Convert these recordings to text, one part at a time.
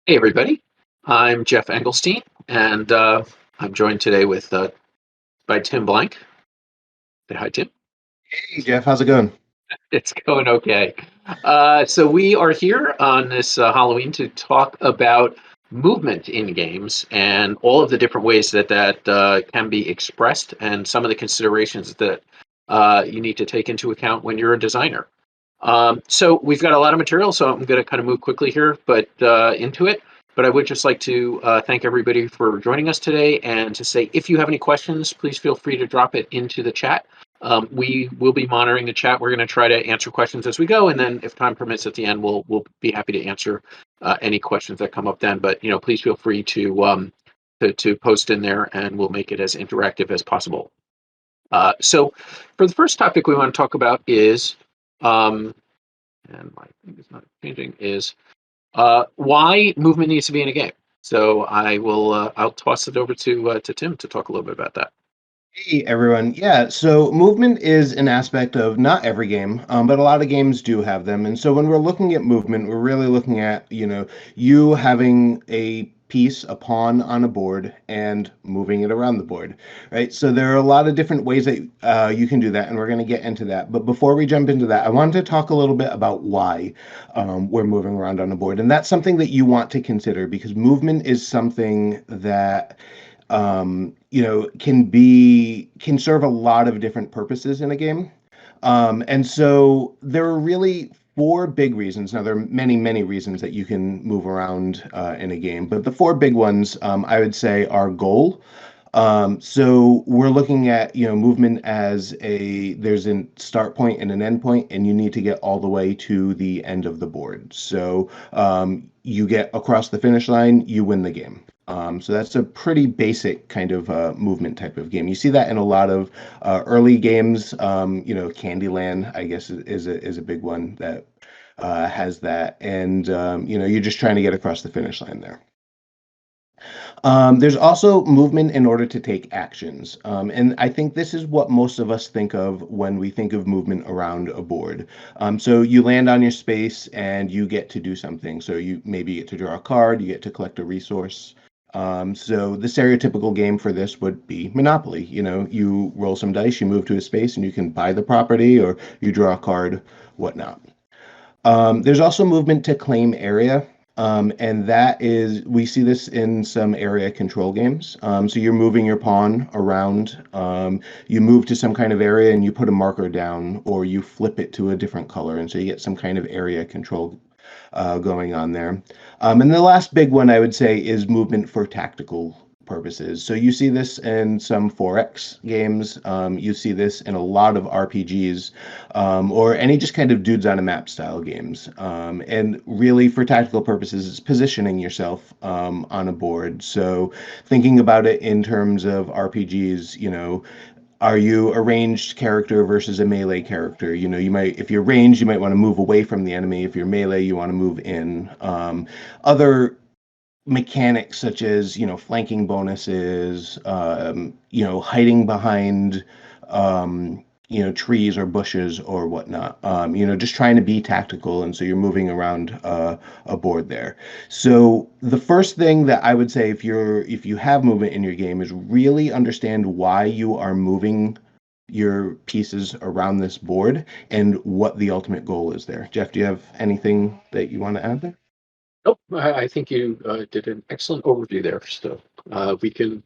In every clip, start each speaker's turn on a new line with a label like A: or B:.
A: Hey everybody, I'm Geoff Engelstein, and I'm joined today with by Tim Blank. Say hi, Tim.
B: Hey Jeff, how's it going?
A: It's going okay. So we are here on this Halloween to talk about movement in games and all of the different ways that can be expressed, and some of the considerations that you need to take into account when you're a designer. So we've got a lot of material, so I'm going to kind of move quickly here, but into it. But I would just like to thank everybody for joining us today, and to say if you have any questions, please feel free to drop it into the chat. We will be monitoring the chat. We're going to try to answer questions as we go, and then if time permits at the end, we'll be happy to answer any questions that come up then. But please feel free to post in there, and we'll make it as interactive as possible. So for the first topic we want to talk about is um, and my thing is not changing, is why movement needs to be in a game. So I'll toss it over to Tim to talk a little bit about that.
B: Hey everyone. Yeah, so movement is an aspect of not every game, but a lot of games do have them. And so when we're looking at movement, we're really looking at, you having a piece, a pawn on a board and moving it around the board, right? So there are a lot of different ways that you can do that, and we're going to get into that. But before we jump into that, I wanted to talk a little bit about why we're moving around on a board. And that's something that you want to consider because movement is something that can serve a lot of different purposes in a game. And so there are really four big reasons. Now, there are many, many reasons that you can move around in a game, but the four big ones I would say are goal. So we're looking at, movement as there's a start point and an end point, and you need to get all the way to the end of the board. So you get across the finish line, you win the game. So that's a pretty basic kind of movement type of game. You see that in a lot of early games. Candyland, I guess, is a big one that has that, and you're just trying to get across the finish line there. There's also movement in order to take actions. And I think this is what most of us think of when we think of movement around a board. So you land on your space and you get to do something. So you maybe get to draw a card, you get to collect a resource. So the stereotypical game for this would be Monopoly. You roll some dice, you move to a space, and you can buy the property or you draw a card, whatnot. There's also movement to claim area. And that is, we see this in some area control games. So you're moving your pawn around. You move to some kind of area and you put a marker down, or you flip it to a different color. And so you get some kind of area control going on there. And the last big one I would say is movement for tactical purposes. So you see this in some 4X games. You see this in a lot of RPGs, or any just kind of dudes on a map style games. And really, for tactical purposes, it's positioning yourself on a board. So thinking about it in terms of RPGs, are you a ranged character versus a melee character? You might, if you're ranged, you might want to move away from the enemy. If you're melee, you want to move in. Other mechanics such as, flanking bonuses, hiding behind, trees or bushes or whatnot. Just trying to be tactical, and so you're moving around a board there. So the first thing that I would say, if you have movement in your game, is really understand why you are moving your pieces around this board and what the ultimate goal is there. Jeff, do you have anything that you want to add there?
A: Nope, I think you did an excellent overview there. So we can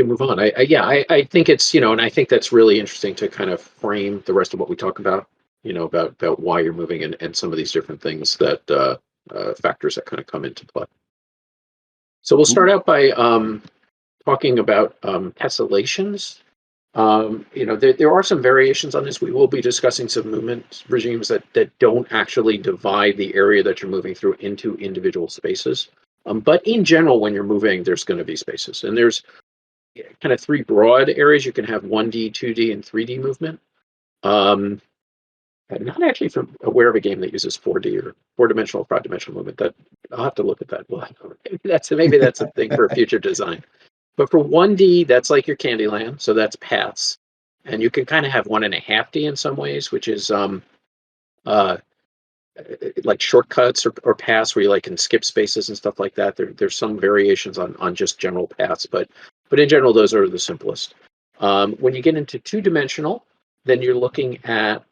A: move on. I think it's and I think that's really interesting to kind of frame the rest of what we talk about. About why you're moving, and some of these different things that factors that kind of come into play. So we'll start
B: Cool.
A: out by talking about tessellations. There are some variations on this. We will be discussing some movement regimes that don't actually divide the area that you're moving through into individual spaces. But in general, when you're moving, there's going to be spaces. And there's kind of three broad areas. You can have 1D, 2D, and 3D movement. Um, I'm not actually aware of a game that uses 4D or four-dimensional, five-dimensional movement. That I'll have to look at that. Well, maybe that's a thing for a future design. But for 1D, that's like your Candyland, so that's paths. And you can kind of have 1.5D in some ways, which is uh, like shortcuts or paths where you like can skip spaces and stuff like that. There's some variations on just general paths, but in general, those are the simplest. When you get into two-dimensional, then you're looking at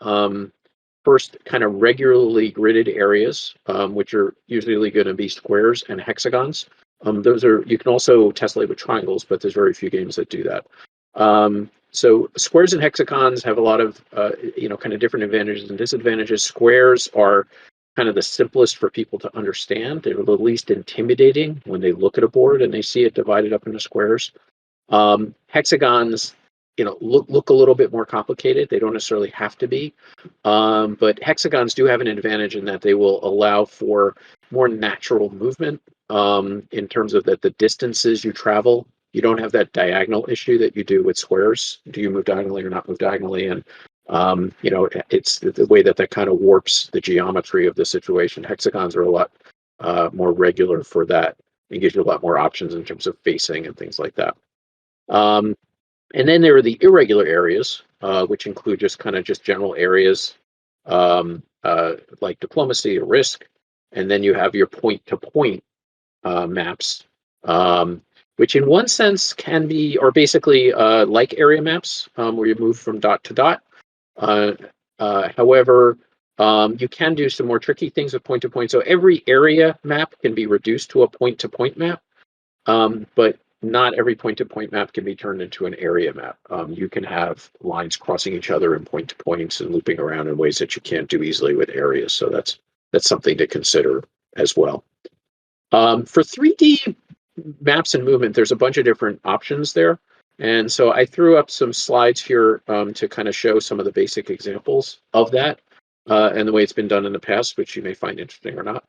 A: first kind of regularly gridded areas, which are usually going to be squares and hexagons. Those are, you can also tessellate with triangles, but there's very few games that do that. So squares and hexagons have a lot of kind of different advantages and disadvantages. Squares are kind of the simplest for people to understand. They're the least intimidating when they look at a board and they see it divided up into squares. Hexagons, look a little bit more complicated. They don't necessarily have to be, but hexagons do have an advantage in that they will allow for more natural movement in terms of that the distances you travel. You don't have that diagonal issue that you do with squares. Do you move diagonally or not move diagonally? And it's the way that kind of warps the geometry of the situation. Hexagons are a lot more regular for that. It gives you a lot more options in terms of facing and things like that. And then there are the irregular areas, which include just general areas like diplomacy or risk. And then you have your point-to-point maps, which in one sense can be, or basically like area maps, where you move from dot to dot. However, you can do some more tricky things with point-to-point. So every area map can be reduced to a point-to-point map, but not every point-to-point map can be turned into an area map. You can have lines crossing each other in point-to-points and looping around in ways that you can't do easily with areas. So that's something to consider as well. For 3D maps and movement, there's a bunch of different options there. And so I threw up some slides here to kind of show some of the basic examples of that and the way it's been done in the past, which you may find interesting or not.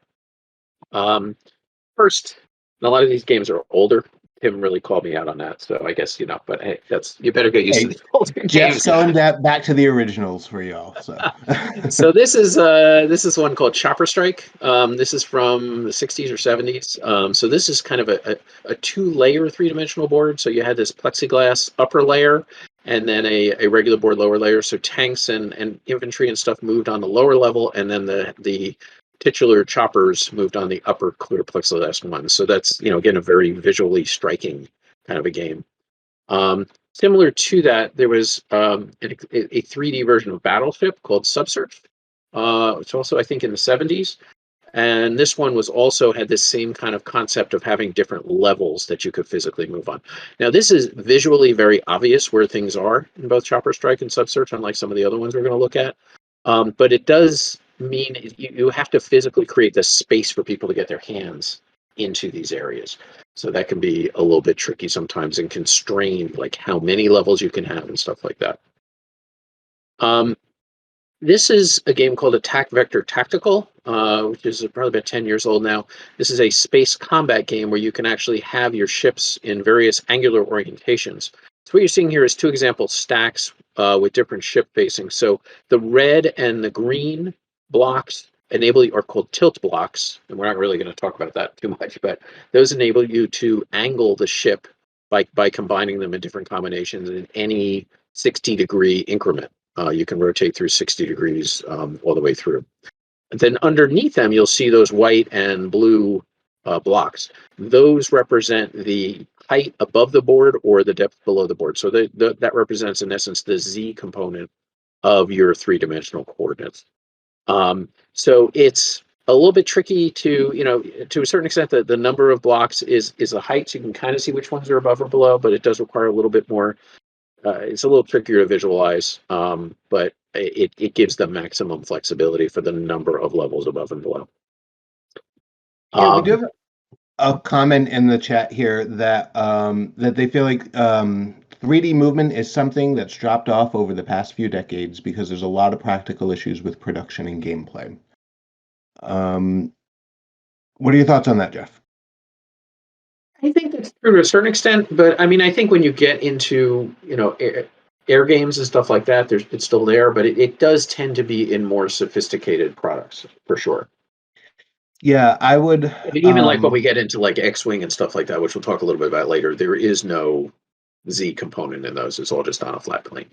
A: First, a lot of these games are older. Tim really called me out on that, so I guess but hey, you better get used to the older games.
B: Jeff's going back to the originals for y'all. So,
A: so this is one called Chopper Strike. This is from the 60s or 70s. So this is kind of a two-layer three-dimensional board. So you had this plexiglass upper layer, and then a regular board lower layer. So tanks and infantry and stuff moved on the lower level, and then the titular choppers moved on the upper clear plexiglass one. So that's, again, a very visually striking kind of a game. Similar to that, there was a 3D version of Battleship called Subsurf, which also, I think, in the 70s. And this one had this same kind of concept of having different levels that you could physically move on. Now, this is visually very obvious where things are in both Chopper Strike and Subsurf, unlike some of the other ones we're going to look at. But it does mean you have to physically create the space for people to get their hands into these areas. So that can be a little bit tricky sometimes and constrain like how many levels you can have and stuff like that. This is a game called Attack Vector Tactical, which is probably about 10 years old now. This is a space combat game where you can actually have your ships in various angular orientations. So what you're seeing here is two example stacks with different ship facing. So the red and the green blocks are called tilt blocks, and we're not really going to talk about that too much, but those enable you to angle the ship by combining them in different combinations in any 60-degree increment. You can rotate through 60 degrees all the way through. And then underneath them, you'll see those white and blue blocks. Those represent the height above the board or the depth below the board. So that represents, in essence, the Z component of your three-dimensional coordinates. So it's a little bit tricky to a certain extent. The number of blocks is the height, so you can kind of see which ones are above or below, but it does require a little bit more. It's a little trickier to visualize, but it gives the maximum flexibility for the number of levels above and below.
B: Yeah, we do have a comment in the chat here that that they feel like 3D movement is something that's dropped off over the past few decades because there's a lot of practical issues with production and gameplay. What are your thoughts on that, Geoff?
A: I think that's true to a certain extent, but I mean, I think when you get into air games and stuff like that, it's still there, but it does tend to be in more sophisticated products for sure.
B: Yeah, I would.
A: I mean, even like when we get into like X-Wing and stuff like that, which we'll talk a little bit about later, there is no Z component in those. It's all just on a flat plane.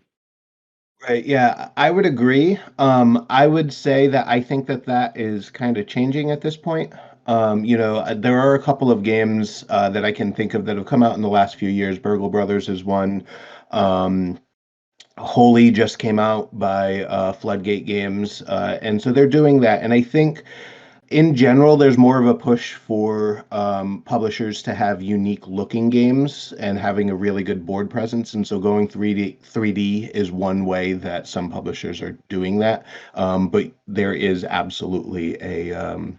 B: Right. Yeah, I would agree. I would say that I think that that is kind of changing at this point. There are a couple of games that I can think of that have come out in the last few years. Burgle Brothers is one. Um, Holy just came out by Floodgate Games, and so they're doing that. And I think in general, there's more of a push for publishers to have unique looking games and having a really good board presence. And so going 3D is one way that some publishers are doing that. But there is absolutely a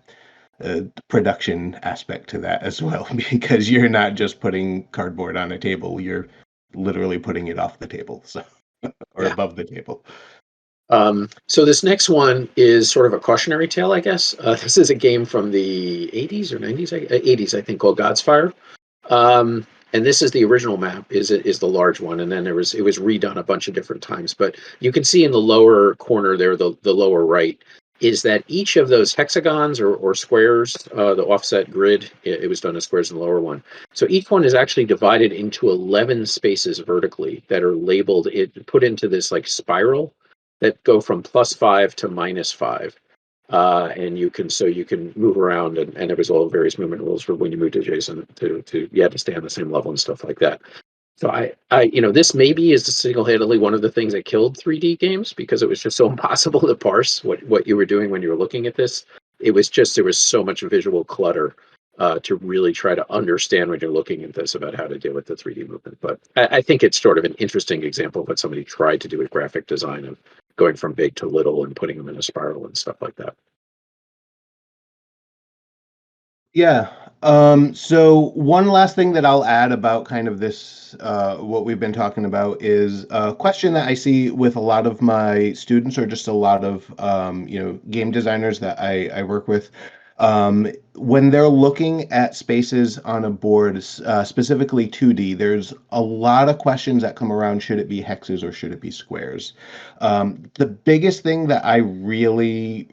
B: production aspect to that as well, because you're not just putting cardboard on a table, you're literally putting it off the table, so or
A: Yeah.
B: above the table.
A: So this next one is sort of a cautionary tale, I guess. This is a game from the 80s or 90s, 80s, I think, called God's Fire. And this is the original map, is the large one, and then it was redone a bunch of different times. But you can see in the lower corner there, the lower right, is that each of those hexagons or squares, the offset grid, it was done as squares in the lower one. So each one is actually divided into 11 spaces vertically that are labeled, put into this like spiral that go from +5 to -5. And you can move around, and there was all various movement rules for when you moved adjacent to you had to stay on the same level and stuff like that. So this maybe is single-handedly one of the things that killed 3D games because it was just so impossible to parse what you were doing when you were looking at this. It was just there was so much visual clutter to really try to understand when you're looking at this about how to deal with the 3D movement. But I think it's sort of an interesting example of what somebody tried to do with graphic design of going from big to little and putting them in a spiral and stuff like that.
B: Yeah. So one last thing that I'll add about kind of this, what we've been talking about is a question that I see with a lot of my students or just a lot of, game designers that I work with. When they're looking at spaces on a board, specifically 2D, there's a lot of questions that come around. Should it be hexes or should it be squares? The biggest thing that I really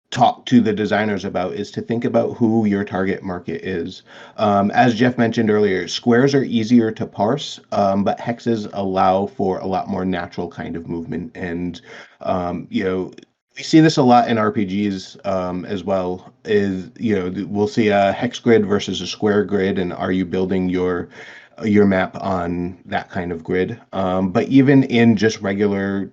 B: talk to the designers about is to think about who your target market is. As Geoff mentioned earlier, squares are easier to parse, but hexes allow for a lot more natural kind of movement. And, we see this a lot in RPGs as well. We'll see a hex grid versus a square grid, and are you building your map on that kind of grid? But even in just regular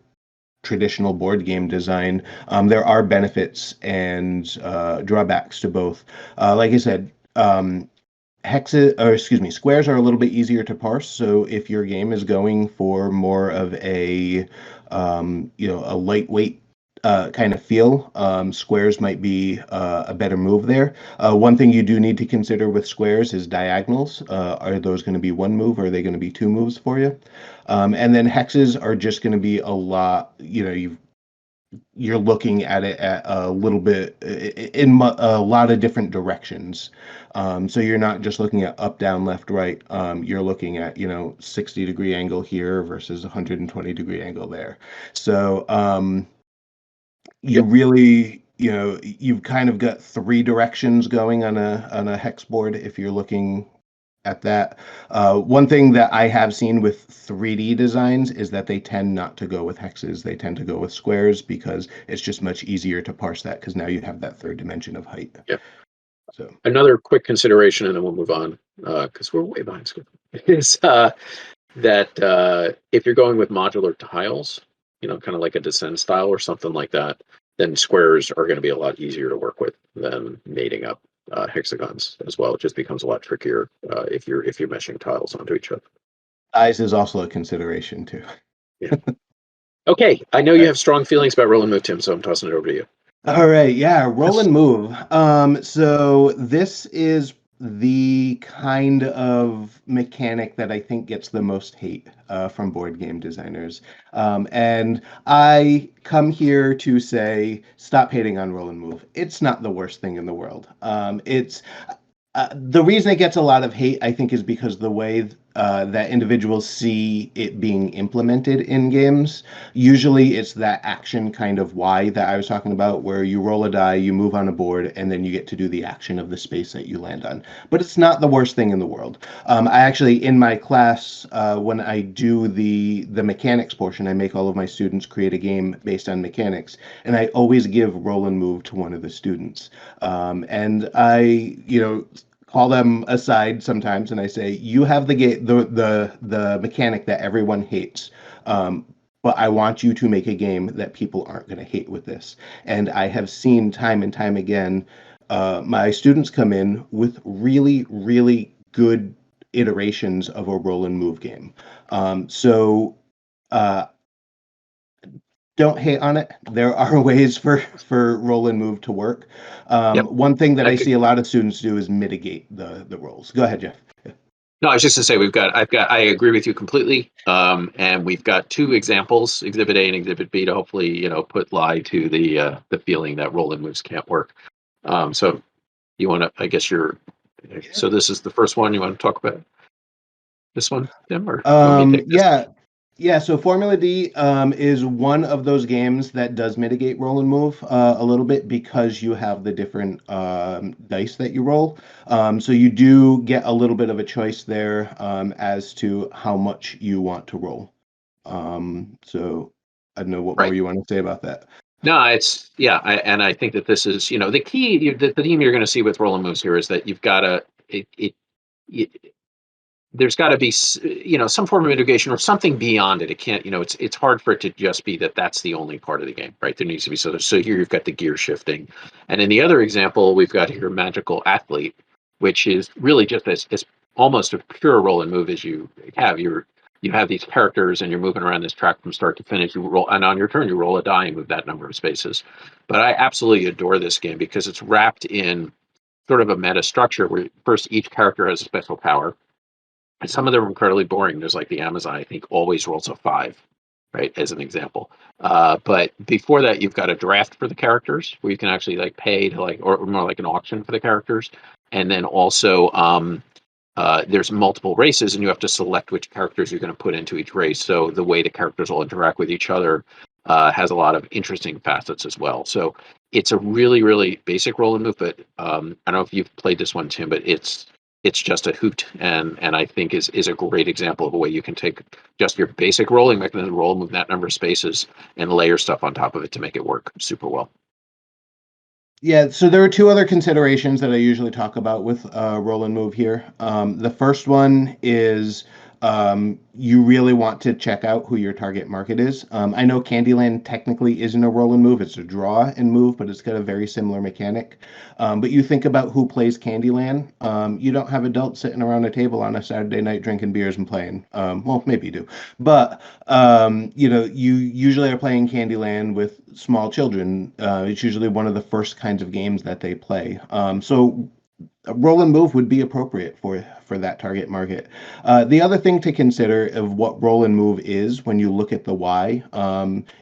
B: traditional board game design, there are benefits and drawbacks to both. Like I said, squares are a little bit easier to parse. So if your game is going for more of a lightweight kind of feel, squares might be a better move there. One thing you do need to consider with squares is diagonals. Are those going to be one move or are they going to be two moves for you? And then hexes are just going to be a lot, you're looking at it at a little bit a lot of different directions. So you're not just looking at up, down, left, right. You're looking at, 60-degree angle here versus 120-degree angle there. So you
A: Yep.
B: really, you've kind of got three directions going on a hex board if you're looking at that. One thing that I have seen with 3D designs is that they tend not to go with hexes. They tend to go with squares because it's just much easier to parse that because now you have that third dimension of height.
A: Yep.
B: So
A: Another quick consideration, and then we'll move on because we're way behind schedule. Is that if you're going with modular tiles, kind of like a descent style or something like that, then squares are going to be a lot easier to work with than mating up hexagons as well. It just becomes a lot trickier if you're meshing tiles onto each other.
B: size is also a consideration too.
A: Yeah. Okay, I know you have strong feelings about roll and move, Tim, so I'm tossing it over to you.
B: All right, yeah, roll and move. So this is the kind of mechanic that I think gets the most hate from board game designers. And I come here to say, stop hating on roll and move. It's not the worst thing in the world. It's The reason it gets a lot of hate, I think, is because the way that individuals see it being implemented in games. Usually, it's that action kind of why that I was talking about, where you roll a die, you move on a board, and then you get to do the action of the space that you land on. But it's not the worst thing in the world. I actually, in my class, when I do the mechanics portion, I make all of my students create a game based on mechanics, and I always give roll and move to one of the students. And I, call them aside sometimes and I say, "You have the mechanic that everyone hates, but I want you to make a game that people aren't going to hate with this." And I have seen time and time again, my students come in with really, really good iterations of a roll and move game. So. Uh, don't hate on it. There are ways for roll and move to work.
A: Yep.
B: One thing that
A: I
B: I
A: could,
B: see a lot of students do is mitigate the rolls. Go ahead, Jeff.
A: no, I was just to say I agree with you completely. And we've got two examples, Exhibit A and Exhibit B, to hopefully put lie to the feeling that roll and moves can't work. So you want to, I guess so this is the first one you want to talk about. This one, Tim, or do you want me to take this?
B: Yeah, yeah. So Formula D is one of those games that does mitigate roll and move a little bit because you have the different dice that you roll. So you do get a little bit of a choice there as to how much you want to roll. So I don't know what more
A: Right.
B: you want to say about that.
A: No, and I think that this is, the key, the theme you're going to see with roll and moves here is that you've got to, it there's got to be, some form of mitigation or something beyond it. It can't, it's hard for it to just be that that's the only part of the game, right? There needs to be, so here you've got the gear shifting. And in the other example, we've got here Magical Athlete, which is really just as almost a pure roll and move as you have. You have these characters and you're moving around this track from start to finish. You roll, and on your turn, you roll a die and move that number of spaces. But I absolutely adore this game because it's wrapped in sort of a meta structure where first each character has a special power. And some of them are incredibly boring. There's like the Amazon, I think, always rolls a 5, right, as an example. But before that, you've got a draft for the characters where you can actually like pay to or more like an auction for the characters. And then also there's multiple races and you have to select which characters you're going to put into each race. So the way the characters will interact with each other has a lot of interesting facets as well. So it's a really, really basic roll and move, but I don't know if you've played this one, Tim, but it's just a hoot, and I think is a great example of a way you can take just your basic rolling mechanism, roll, move that number of spaces, and layer stuff on top of it to make it work super well.
B: Yeah, so there are two other considerations that I usually talk about with roll and move here. The first one is you really want to check out who your target market is. I know Candyland technically isn't a roll and move, it's a draw and move, but it's got a very similar mechanic. But you think about who plays Candyland. You don't have adults sitting around a table on a Saturday night drinking beers and playing. Well, maybe you do. But you usually are playing Candyland with small children. It's usually one of the first kinds of games that they play. So roll and move would be appropriate for that target market. The other thing to consider of what roll and move is when you look at the why,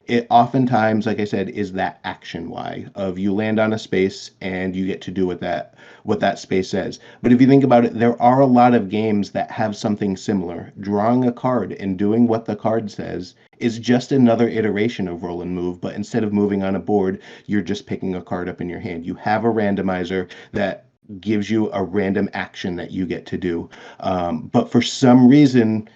B: it oftentimes, like I said, is that action why of you land on a space and you get to do what that space says. But if you think about it, there are a lot of games that have something similar. Drawing a card and doing what the card says is just another iteration of roll and move, but instead of moving on a board, you're just picking a card up in your hand. You have a randomizer that gives you a random action that you get to do. But for some reason,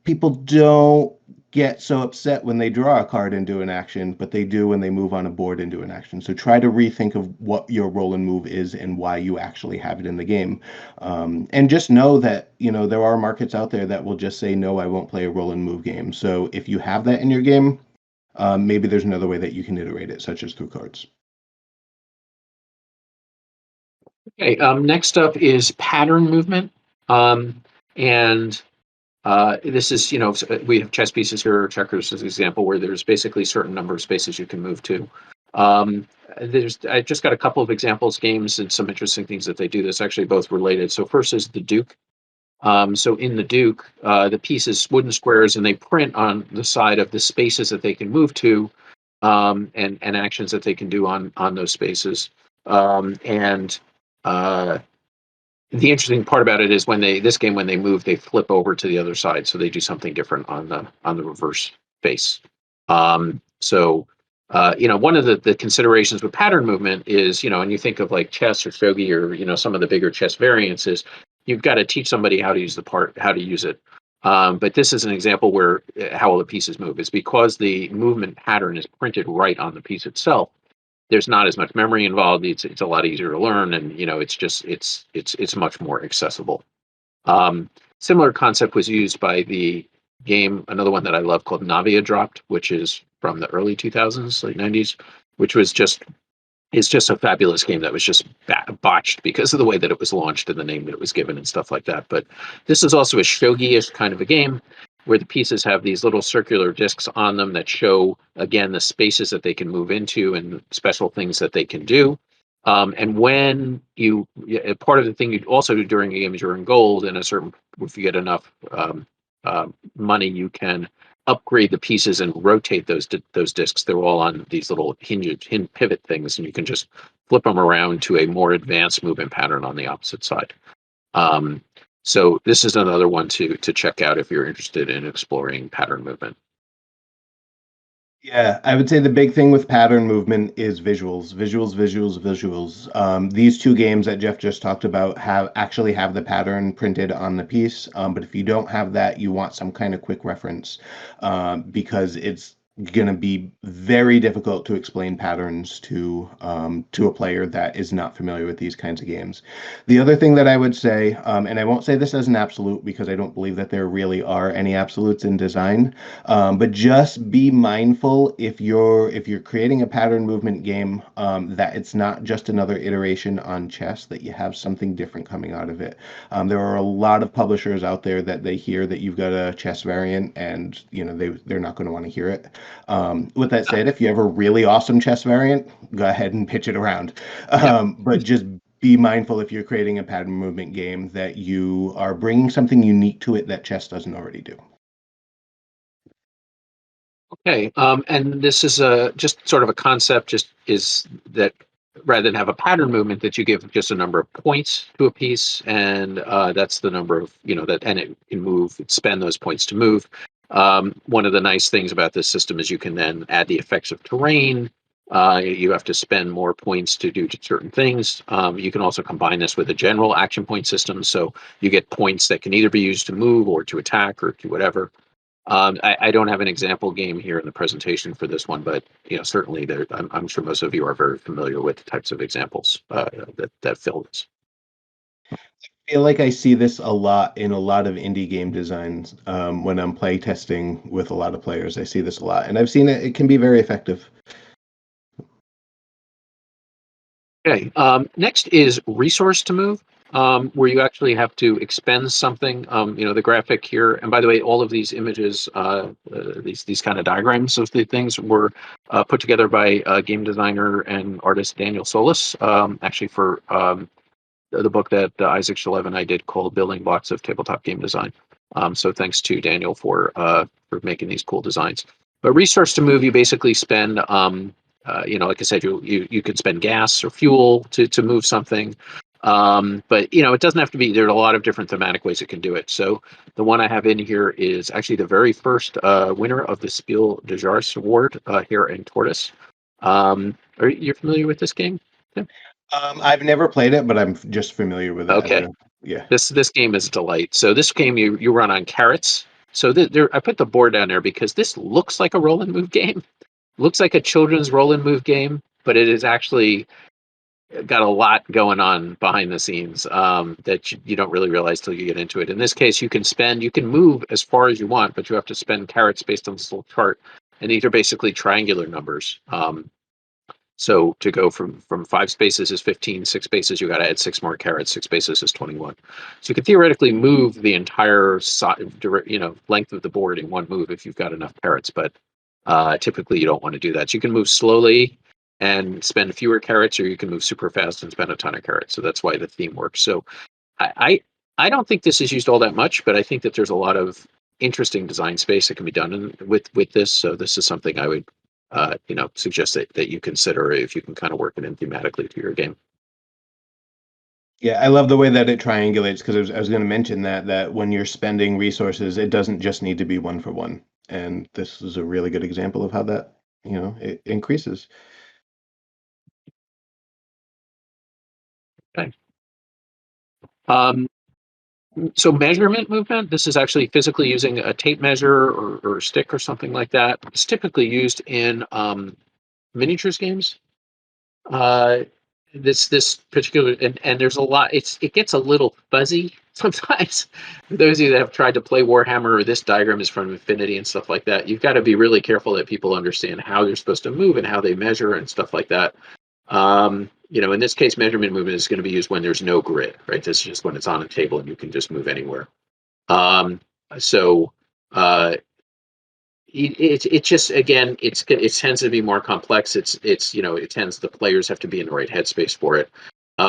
B: people don't get so upset when they draw a card and do an action, but they do when they move on a board and do an action. So try to rethink of what your roll and move is and why you actually have it in the game. And just know that, there are markets out there that will just say, no, I won't play a roll and move game. So if you have that in your game, maybe there's another way that you can iterate it, such as through cards.
A: Okay, next up is pattern movement. And this is, we have chess pieces here, or checkers as an example, where there's basically a certain number of spaces you can move to. I just got a couple of examples, games, and some interesting things that they do that's actually both related. So first is the Duke. So in the Duke, the pieces wooden squares, and they print on the side of the spaces that they can move to, and actions that they can do on those spaces. And uh, the interesting part about it is when they move, they flip over to the other side, so they do something different on the reverse face. So one of the considerations with pattern movement is, and you think of like chess or shogi or some of the bigger chess variants is you've got to teach somebody how to use how to use it. But this is an example where how all the pieces move is because the movement pattern is printed right on the piece itself. There's not as much memory involved. It's a lot easier to learn, and it's much more accessible. Similar concept was used by the game, another one that I love called Navia Dropped, which is from the early 2000s, late 90s, which was it's just a fabulous game that was just botched because of the way that it was launched and the name that it was given and stuff like that. But this is also a shogi-ish kind of a game where the pieces have these little circular discs on them that show, again, the spaces that they can move into and special things that they can do. And when part of the thing you also do during a game is you're in gold, and if you get enough money, you can upgrade the pieces and rotate those discs. They're all on these little hinge pivot things, and you can just flip them around to a more advanced movement pattern on the opposite side. So this is another one to check out if you're interested in exploring pattern movement.
B: Yeah, I would say the big thing with pattern movement is visuals, visuals, visuals, visuals. These two games that Geoff just talked about actually have the pattern printed on the piece. But if you don't have that, you want some kind of quick reference, because it's going to be very difficult to explain patterns to a player that is not familiar with these kinds of games. The other thing that I would say, and I won't say this as an absolute because I don't believe that there really are any absolutes in design, but just be mindful if you're creating a pattern movement game, that it's not just another iteration on chess, that you have something different coming out of it. There are a lot of publishers out there that they hear that you've got a chess variant, and they're not going to want to hear it. With that said, if you have a really awesome chess variant, go ahead and pitch it around. But just be mindful if you're creating a pattern movement game that you are bringing something unique to it that chess doesn't already do.
A: Okay, and this is just sort of a concept, just is that rather than have a pattern movement, that you give just a number of points to a piece, and that's the number of, and it can spend those points to move. One of the nice things about this system is you can then add the effects of terrain. You have to spend more points to do certain things. You can also combine this with a general action point system, so you get points that can either be used to move or to attack or to whatever. I don't have an example game here in the presentation for this one, but certainly I'm sure most of you are very familiar with the types of examples that fill this.
B: I feel like I see this a lot in a lot of indie game designs. When I'm play testing with a lot of players, I see this a lot, and I've seen it. It can be very effective.
A: Okay. Next is resource to move, where you actually have to expend something. The graphic here, and by the way, all of these images, these kind of diagrams of the things were put together by game designer and artist Daniel Solis, actually for the book that Isaac Shalev and I did called Building Blocks of Tabletop Game Design. So thanks to Daniel for making these cool designs. But resource to move, you basically spend, like I said, you could spend gas or fuel to move something. But it doesn't have to be. There are a lot of different thematic ways it can do it. So the one I have in here is actually the very first winner of the Spiel des Jahres Award here in Tortoise. Are you familiar with this game? Yeah.
B: I've never played it, but I'm just familiar with it.
A: Okay.
B: Yeah.
A: This game is a delight. So this game you run on carrots. So I put the board down there because this looks like a roll and move game. Looks like a children's roll and move game, but it is actually got a lot going on behind the scenes that you don't really realize till you get into it. In this case, you can move as far as you want, but you have to spend carrots based on this little chart, and these are basically triangular numbers. So to go from 5 spaces is 15, 6 spaces, you got to add 6 more carrots, 6 spaces is 21. So you could theoretically move the entire length of the board in one move if you've got enough carrots, but typically you don't want to do that. So you can move slowly and spend fewer carrots, or you can move super fast and spend a ton of carrots. So that's why the theme works. So I don't think this is used all that much, but I think that there's a lot of interesting design space that can be done with this. So this is something I would suggest that you consider if you can kind of work it in thematically to your game.
B: Yeah, I love the way that it triangulates because I was going to mention that when you're spending resources, it doesn't just need to be one for one. And this is a really good example of how that, it increases.
A: Okay. Um, so measurement movement, this is actually physically using a tape measure or a stick or something like that. It's typically used in miniatures games. Uh, this particular and there's a lot. It gets a little fuzzy sometimes. For those of you that have tried to play Warhammer, or this diagram is from Infinity and stuff like that, you've got to be really careful that people understand how they're supposed to move and how they measure and stuff like that. In this case, measurement movement is going to be used when there's no grid, right? This is just when it's on a table and you can just move anywhere. Um, so uh, it just again it tends to be more complex. It tends the players have to be in the right headspace for it.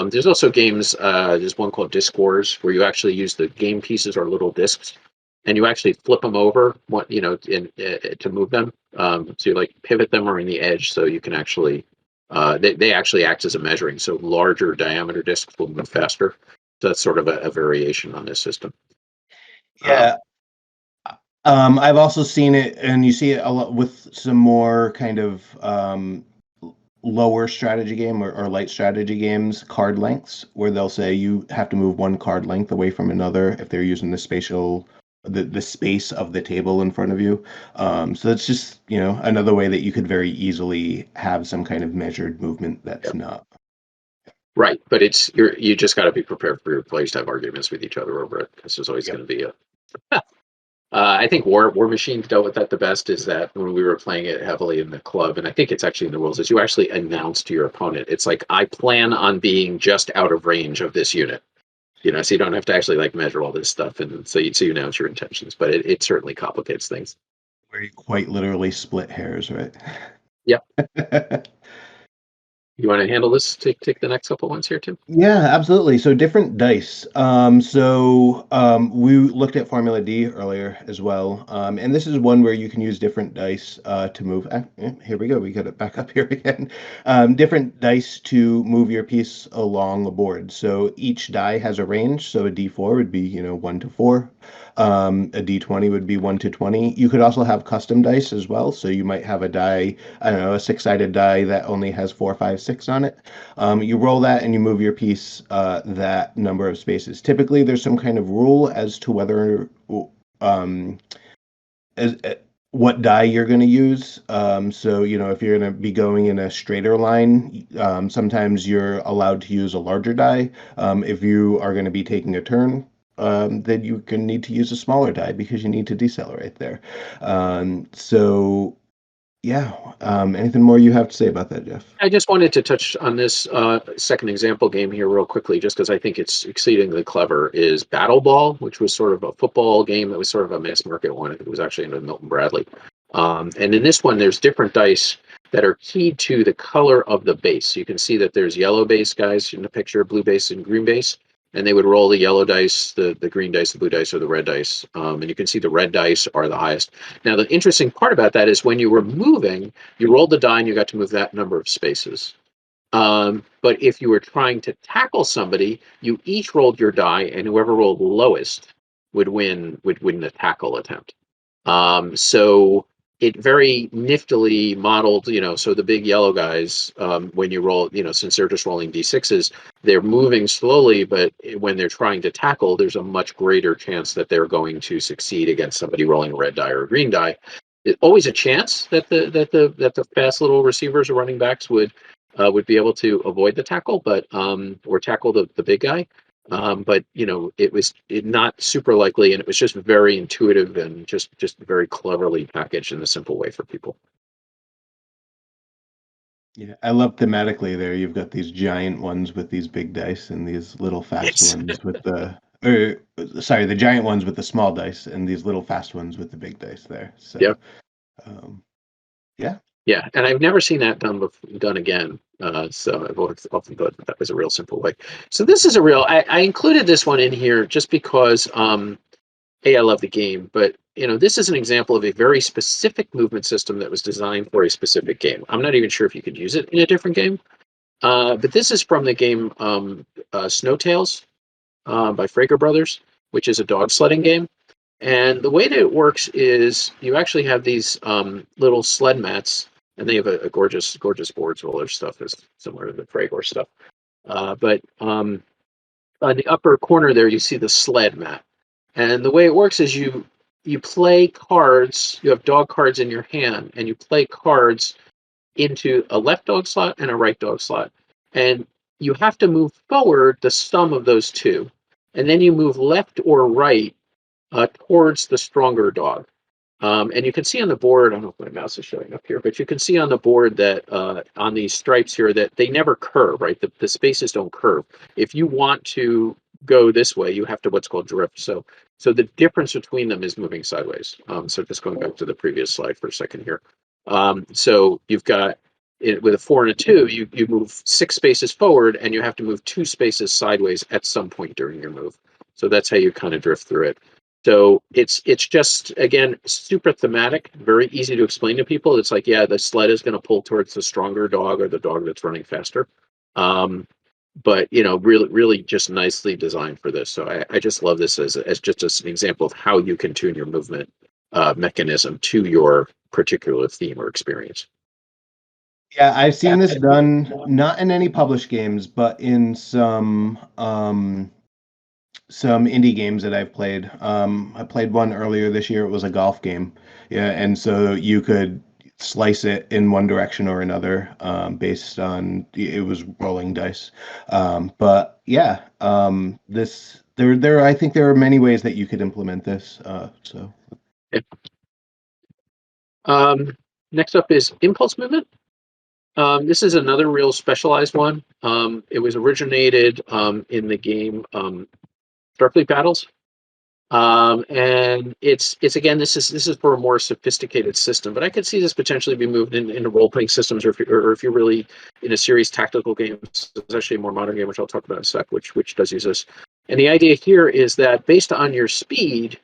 A: There's also games. There's one called Disc Wars where you actually use the game pieces or little discs, and you actually flip them over. To move them. So you like pivot them or in the edge, so you can actually. They actually act as a measuring. So larger diameter discs will move faster. So that's sort of a variation on this system. Um,
B: Yeah, I've also seen it, and you see it a lot with some more kind of lower strategy game or light strategy games, card lengths, where they'll say you have to move one card length away from another if they're using the space of the table in front of you. So that's just, another way that you could very easily have some kind of measured movement that's not.
A: Right, but you just got to be prepared for your players to have arguments with each other over it because there's always
B: Yep.
A: going to be a. I think War Machine dealt with that the best. Is that when we were playing it heavily in the club, and I think it's actually in the rules, is you actually announce to your opponent. It's like I plan on being just out of range of this unit. So you don't have to actually like measure all this stuff, and so you announce your intentions. But it certainly complicates things.
B: Where you quite literally split hairs, right?
A: Yep. You want to handle this? Take the next couple ones here, Tim.
B: Yeah, absolutely. So different dice. We looked at Formula D earlier as well. And this is one where you can use different dice to move. Here we go. We got it back up here again. Different dice to move your piece along a board. So each die has a range. So a D4 would be, 1 to 4. A D20 would be 1 to 20. You could also have custom dice as well. So you might have a die, I don't know, a six-sided die that only has 4, 5, 6 on it. You roll that and you move your piece that number of spaces. Typically, there's some kind of rule as to whether um, as, what die you're going to use. So, if you're going to be going in a straighter line, sometimes you're allowed to use a larger die. If you are going to be taking a turn, then you can need to use a smaller die because you need to decelerate there. So, yeah. Anything more you have to say about that, Jeff?
A: I just wanted to touch on this second example game here real quickly, just because I think it's exceedingly clever. Is Battle Ball, which was sort of a football game that was sort of a mass market one. It was actually in Milton Bradley. And in this one, there's different dice that are keyed to the color of the base. You can see that there's yellow base guys in the picture, blue base and green base. And they would roll the yellow dice, the green dice, the blue dice, or the red dice. And you can see the red dice are the highest. Now, the interesting part about that is when you were moving, you rolled the die and you got to move that number of spaces. But if you were trying to tackle somebody, you each rolled your die, and whoever rolled lowest would win the tackle attempt. So it very niftily modeled, so the big yellow guys, when you roll, since they're just rolling d6s, they're moving slowly, but when they're trying to tackle, there's a much greater chance that they're going to succeed against somebody rolling a red die or a green die. It's always a chance that the fast little receivers or running backs would be able to avoid the tackle, but or tackle the big guy. But it was not super likely, and it was just very intuitive and just very cleverly packaged in a simple way for people.
B: Yeah, I love thematically there. You've got these giant ones with these big dice and these little fast
A: Yes.
B: ones with or sorry, the giant ones with the small dice and these little fast ones with the big dice there. So,
A: Yep.
B: um, yeah.
A: Yeah, and I've never seen that done again. So I've always often thought that was a real simple way. So this is a real. I included this one in here just because I love the game, but this is an example of a very specific movement system that was designed for a specific game. I'm not even sure if you could use it in a different game. But this is from the game Snow Tales by Frager Brothers, which is a dog sledding game. And the way that it works is you actually have these little sled mats, and they have a gorgeous, gorgeous board. So all their stuff is similar to the Fragor stuff. But on the upper corner there, you see the sled mat. And the way it works is you play cards. You have dog cards in your hand, and you play cards into a left dog slot and a right dog slot. And you have to move forward the sum of those two. And then you move left or right towards the stronger dog. And you can see on the board, I don't know if my mouse is showing up here, but you can see on the board that on these stripes here that they never curve, right? The spaces don't curve. If you want to go this way, you have to what's called drift. So the difference between them is moving sideways. So just going back to the previous slide for a second here. So you've got it with a 4 and a 2, you move 6 spaces forward, and you have to move 2 spaces sideways at some point during your move. So that's how you kind of drift through it. So it's just, again, super thematic, very easy to explain to people. It's like, yeah, the sled is going to pull towards the stronger dog or the dog that's running faster. But really, really just nicely designed for this. So I just love this as just as an example of how you can tune your movement mechanism to your particular theme or experience.
B: Yeah, I've seen this done not in any published games, but in some indie games that I've played. I played one earlier this year. It was a golf game. Yeah, and so you could slice it in one direction or another based on it was rolling dice. But yeah, this there I think there are many ways that you could implement this. So
A: Yeah. Next up is impulse movement. This is another real specialized one. It was originated in the game Starfleet Battles. And it's again, this is for a more sophisticated system, but I could see this potentially be moved into role playing systems, or if you're really in a serious tactical game. There's actually a more modern game, which I'll talk about in a sec, which does use this. And the idea here is that based on your speed,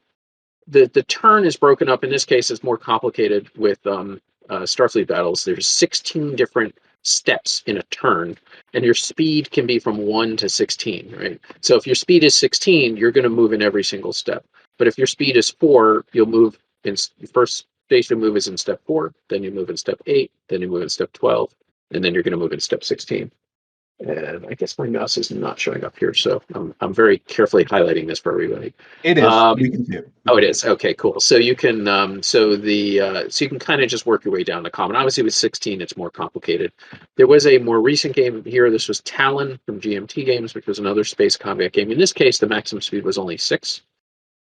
A: the turn is broken up. In this case, it's more complicated with Starfleet Battles. There's 16 different steps in a turn, and your speed can be from 1 to 16, right? So if your speed is 16, you're going to move in every single step. But if your speed is 4, you'll move in first station move is in step 4, then you move in step 8, then you move in step 12, and then you're going to move in step 16. And I guess my mouse is not showing up here, so I'm very carefully highlighting this for everybody.
B: it is. We can see it.
A: Oh, it is. Okay, cool. So you can so you can kind of just work your way down the common. Obviously, with 16, it's more complicated. There was a more recent game here. This was Talon from GMT Games, which was another space combat game. In this case, the maximum speed was only 6.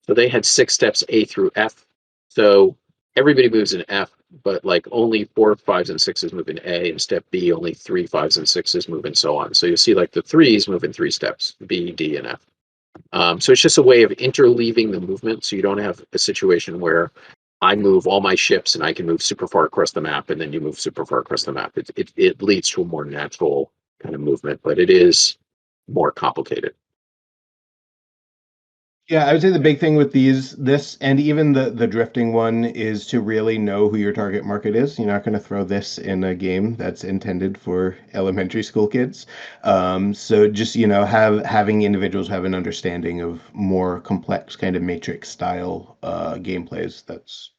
A: So they had 6 steps A through F. So everybody moves in F, but like only 4, 5s, and 6s move in A, and step B only 3, 5s, and 6s move, and so on. So you'll see like the 3s move in 3 steps, B, D, and F. So it's just a way of interleaving the movement, so you don't have a situation where I move all my ships and I can move super far across the map, and then you move super far across the map. It leads to a more natural kind of movement, but it is more complicated.
B: Yeah, I would say the big thing with this, and even the drifting one is to really know who your target market is. You're not going to throw this in a game that's intended for elementary school kids. So just, having individuals have an understanding of more complex kind of matrix style gameplays. That's,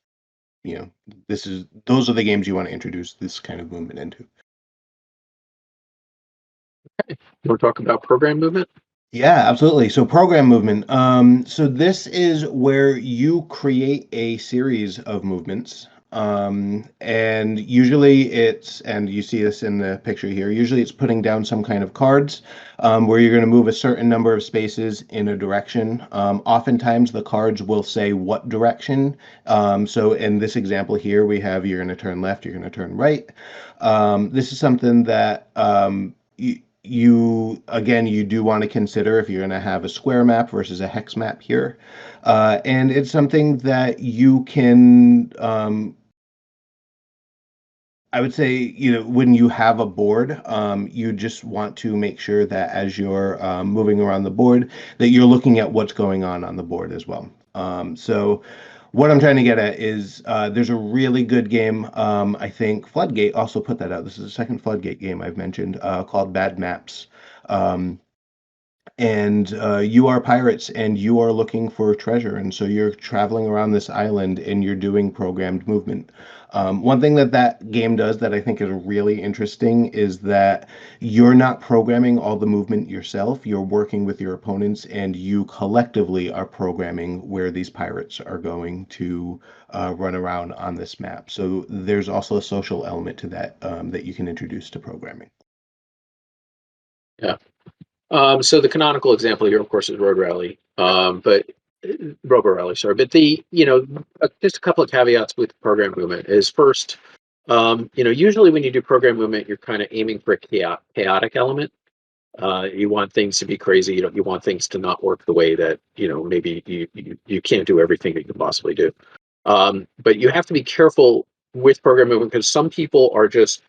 B: those are the games you want to introduce this kind of movement into.
A: You want to talk about program movement?
B: Yeah, absolutely. So program movement. So this is where you create a series of movements. And usually and you see this in the picture here, usually it's putting down some kind of cards where you're going to move a certain number of spaces in a direction. Oftentimes the cards will say what direction. So in this example here, we have you're going to turn left, you're going to turn right. This is something that you do want to consider if you're going to have a square map versus a hex map here. And it's something that you can, I would say, when you have a board, you just want to make sure that as you're moving around the board, that you're looking at what's going on the board as well. So What I'm trying to get at is there's a really good game. I think Floodgate also put that out. This is the second Floodgate game I've mentioned called Bad Maps. Um, and you are pirates and you are looking for treasure. And so you're traveling around this island and you're doing programmed movement. One thing that that game does that I think is really interesting is that you're not programming all the movement yourself. You're working with your opponents and you collectively are programming where these pirates are going to run around on this map. So there's also a social element to that that you can introduce to programming.
A: Yeah. So the canonical example here, of course, is Road Rally. But Robo Rally, sorry. But just a couple of caveats with program movement is first, usually when you do program movement, you're kind of aiming for a chaotic element. You want things to be crazy. You want things to not work the way that, maybe you can't do everything that you can possibly do. But you have to be careful with program movement because some people are just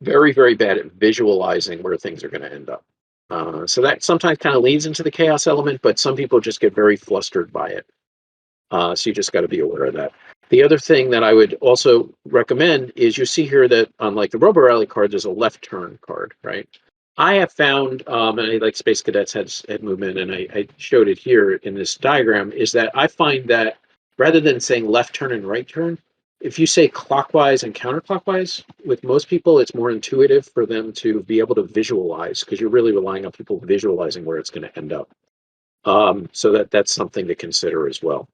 A: very, very bad at visualizing where things are going to end up. So that sometimes kind of leads into the chaos element, but some people just get very flustered by it. So you just got to be aware of that. The other thing that I would also recommend is you see here that on like the Robo Rally card, there's a left turn card, right? I have found, and like Space Cadets had movement, and I showed it here in this diagram, is that I find that rather than saying left turn and right turn, if you say clockwise and counterclockwise, with most people, it's more intuitive for them to be able to visualize because you're really relying on people visualizing where it's going to end up. So that's something to consider as well.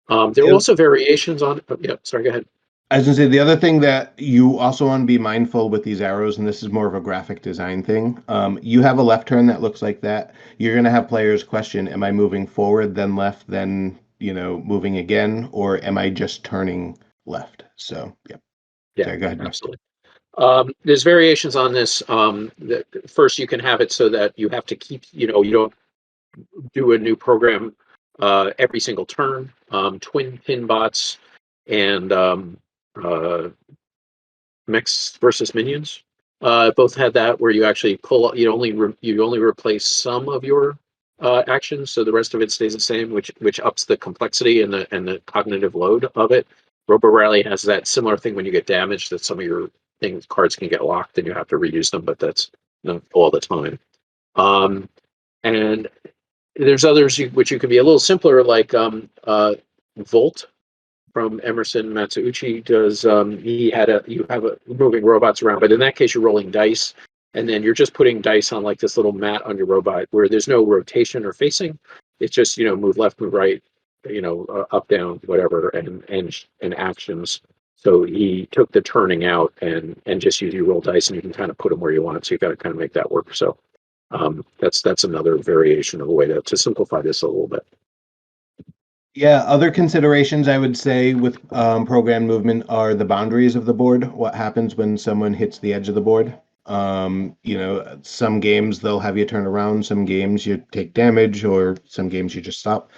A: There are also variations on. Oh, yeah, sorry, go ahead.
B: I was gonna say the other thing that you also want to be mindful with these arrows, and this is more of a graphic design thing. You have a left turn that looks like that. You're gonna have players question, am I moving forward, then left, then moving again, or am I just turning left? So
A: Yeah,
B: sorry, go ahead.
A: absolutely. There's variations on this. First, you can have it so that you have to keep, you don't do a new program every single turn. Twin pin bots and mechs versus minions both had that where you actually pull. You only replace some of your actions, so the rest of it stays the same, which ups the complexity and the cognitive load of it. Robo Rally has that similar thing when you get damaged that some of your cards can get locked and you have to reuse them, but that's not all the time. And there's others which you can be a little simpler, like Volt from Emerson Matsouchi does. You have moving robots around, but in that case you're rolling dice, and then you're just putting dice on like this little mat on your robot where there's no rotation or facing. It's just move left, move right, up, down, whatever, and actions. So he took the turning out and just you roll dice and you can kind of put them where you want. So you got to kind of make that work. So that's another variation of a way to simplify this a little bit.
B: Yeah, other considerations I would say with program movement are the boundaries of the board. What happens when someone hits the edge of the board? Some games they'll have you turn around, some games you take damage, or some games you just stop.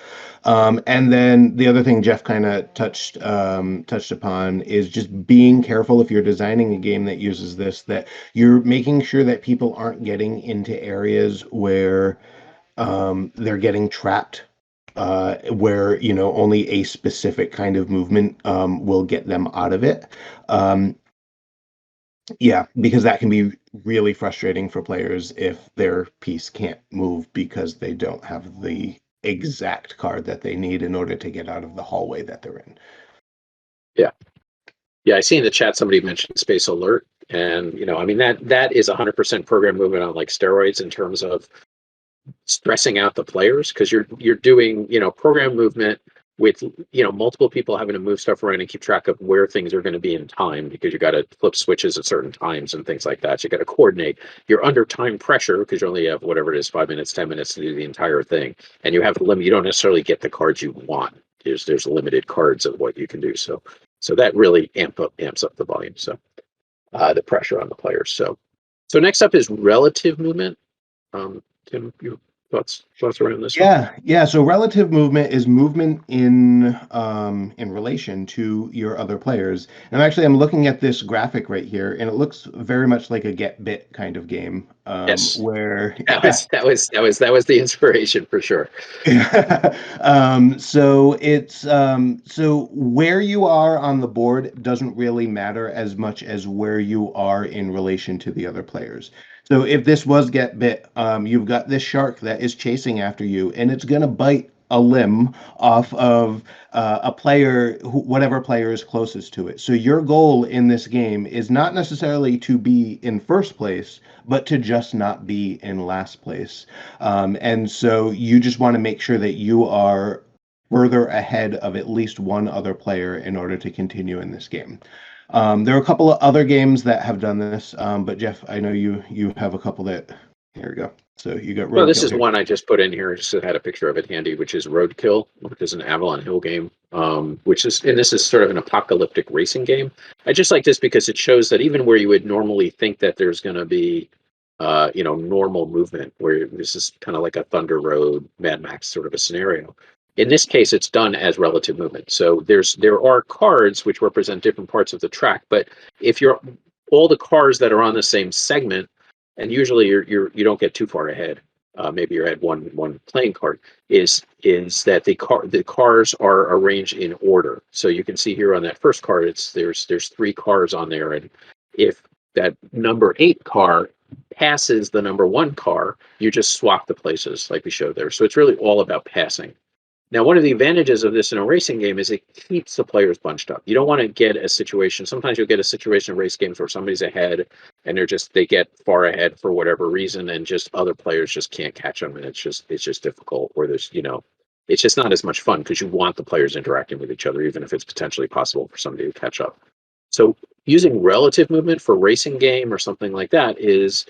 B: And then the other thing Geoff kind of touched upon is just being careful if you're designing a game that uses this, that you're making sure that people aren't getting into areas where they're getting trapped, where only a specific kind of movement will get them out of it. Yeah, because that can be really frustrating for players if their piece can't move because they don't have the exact card that they need in order to get out of the hallway that they're in.
A: Yeah. Yeah, I see in the chat somebody mentioned Space Alert, and that is 100% program movement on like steroids in terms of stressing out the players because you're doing program movement with multiple people having to move stuff around and keep track of where things are going to be in time because you got to flip switches at certain times and things like that. So you got to coordinate. You're under time pressure because you only have whatever it is, 5 minutes, 10 minutes to do the entire thing, and you have a limit. You don't necessarily get the cards you want. There's limited cards of what you can do. So that really amps up the volume. So the pressure on the players. So next up is relative movement. Tim, your thoughts around this one?
B: Yeah. So relative movement is movement in relation to your other players. And I'm looking at this graphic right here, and it looks very much like a get bit kind of game.
A: Yes,
B: where
A: that was the inspiration for sure.
B: So it's so where you are on the board doesn't really matter as much as where you are in relation to the other players. So if this was get bit, you've got this shark that is chasing after you, and it's gonna bite a limb off of a player, whatever player is closest to it. So your goal in this game is not necessarily to be in first place, but to just not be in last place. And so you just want to make sure that you are further ahead of at least one other player in order to continue in this game. There are a couple of other games that have done this, but Geoff, I know you have a couple that. Here we go. So you got
A: Well, this
B: Roadkill
A: is
B: here.
A: one I just put in here. I just had a picture of it handy, which is Roadkill, which is an Avalon Hill game, which is, and this is sort of an apocalyptic racing game. I just like this because it shows that even where you would normally think that there's going to be, normal movement, where this is kind of like a Thunder Road, Mad Max sort of a scenario. In this case, it's done as relative movement. So there are cards which represent different parts of the track, but if you're all the cars that are on the same segment, and usually you don't get too far ahead, maybe you're at one playing card, is that the cars are arranged in order. So you can see here on that first card, there's three cars on there, and if that number 8 car passes the number 1 car, you just swap the places like we showed there. So it's really all about passing. Now, one of the advantages of this in a racing game is it keeps the players bunched up. You don't want to get a situation. Sometimes you'll get a situation in race games where somebody's ahead and they get far ahead for whatever reason, and just other players just can't catch them, and it's just difficult. Or it's just not as much fun because you want the players interacting with each other, even if it's potentially possible for somebody to catch up. So using relative movement for racing game or something like that it's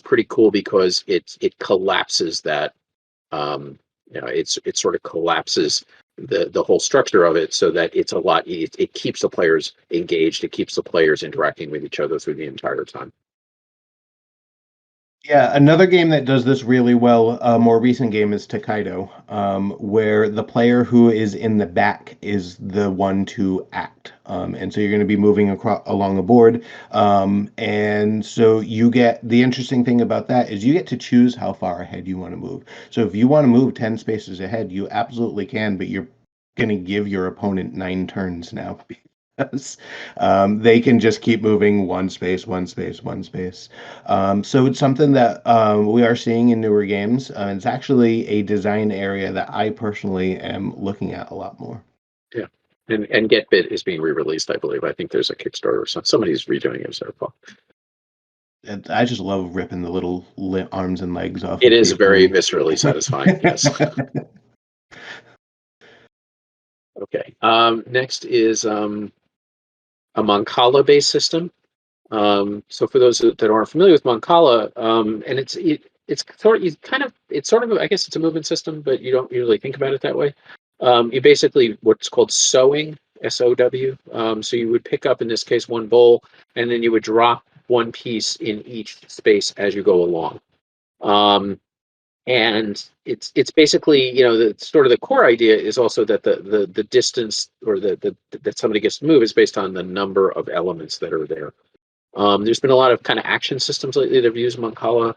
A: pretty cool because it collapses that. um, it sort of collapses the whole structure of it so that it keeps the players engaged, it keeps the players interacting with each other through the entire time.
B: Yeah, another game that does this really well, a more recent game is Takedo, where the player who is in the back is the one to act. And so you're going to be moving across along a board. And so you get the interesting thing about that is you get to choose how far ahead you want to move. So if you want to move 10 spaces ahead, you absolutely can, but you're going to give your opponent 9 turns now. Because they can just keep moving one space, one space, one space. So it's something that we are seeing in newer games. It's actually a design area that I personally am looking at a lot more.
A: Yeah. And Get Bit is being re-released, I believe. I think there's a Kickstarter or somebody's redoing it, as I recall.
B: And I just love ripping the little arms and legs off
A: It
B: of
A: is
B: people.
A: very viscerally satisfying. Yes. Okay. Next is a Mancala based system. So for those that aren't familiar with Mancala, and it's sort of I guess it's a movement system, but you don't usually think about it that way. You basically what's called sowing, SOW. So you would pick up in this case one bowl, and then you would drop one piece in each space as you go along. Um, and it's basically, the sort of the core idea is also that the distance, or the that somebody gets to move, is based on the number of elements that are there. There's been a lot of kind of action systems lately that have used Mancala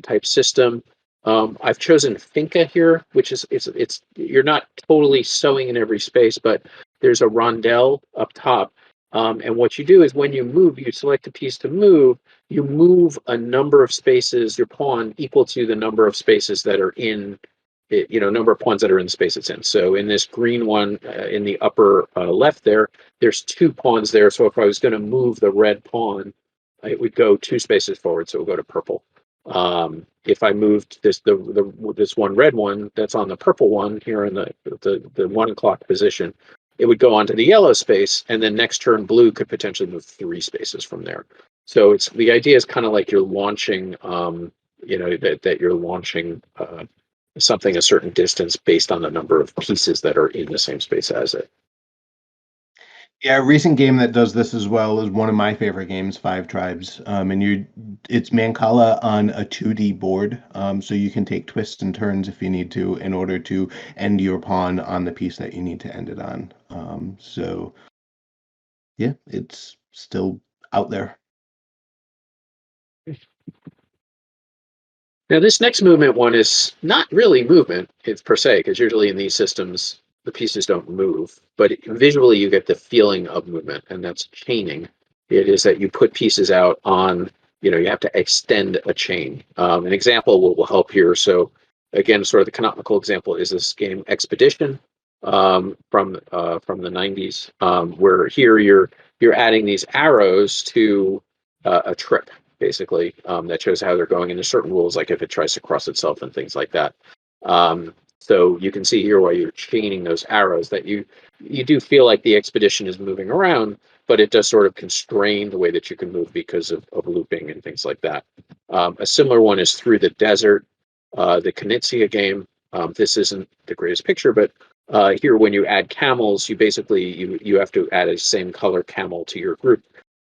A: type system. I've chosen Finca here, which is it's you're not totally sewing in every space, but there's a rondelle up top. And what you do is when you move, you select a piece to move, you move a number of spaces, your pawn equal to the number of spaces that are in it, number of pawns that are in the space it's in. So in this green one, in the upper left there's 2 pawns there. So if I was going to move the red pawn, it would go 2 spaces forward, so it would go to purple. If I moved this one red one that's on the purple one here in the 1 o'clock position, it would go onto the yellow space, and then next turn blue could potentially move 3 spaces from there. So the idea is kind of like you're launching, that you're launching something a certain distance based on the number of pieces that are in the same space as it.
B: Yeah, a recent game that does this as well is one of my favorite games, Five Tribes. It's Mancala on a 2D board, so you can take twists and turns if you need to in order to end your pawn on the piece that you need to end it on. So yeah, it's still out there.
A: Now, this next movement one is not really movement, it's per se, because usually in these systems, the pieces don't move, but visually you get the feeling of movement, and that's chaining. It is that you put pieces out on, you have to extend a chain. An example will help here. So, again, sort of the canonical example is this game Expedition from the 90s, where here you're adding these arrows to a trip basically, that shows how they're going. And there's certain rules, like if it tries to cross itself and things like that. So you can see here while you're chaining those arrows that you do feel like the expedition is moving around, but it does sort of constrain the way that you can move because of looping and things like that. A similar one is Through the Desert, the Knizia game. This isn't the greatest picture, but here when you add camels, you have to add a same color camel to your group.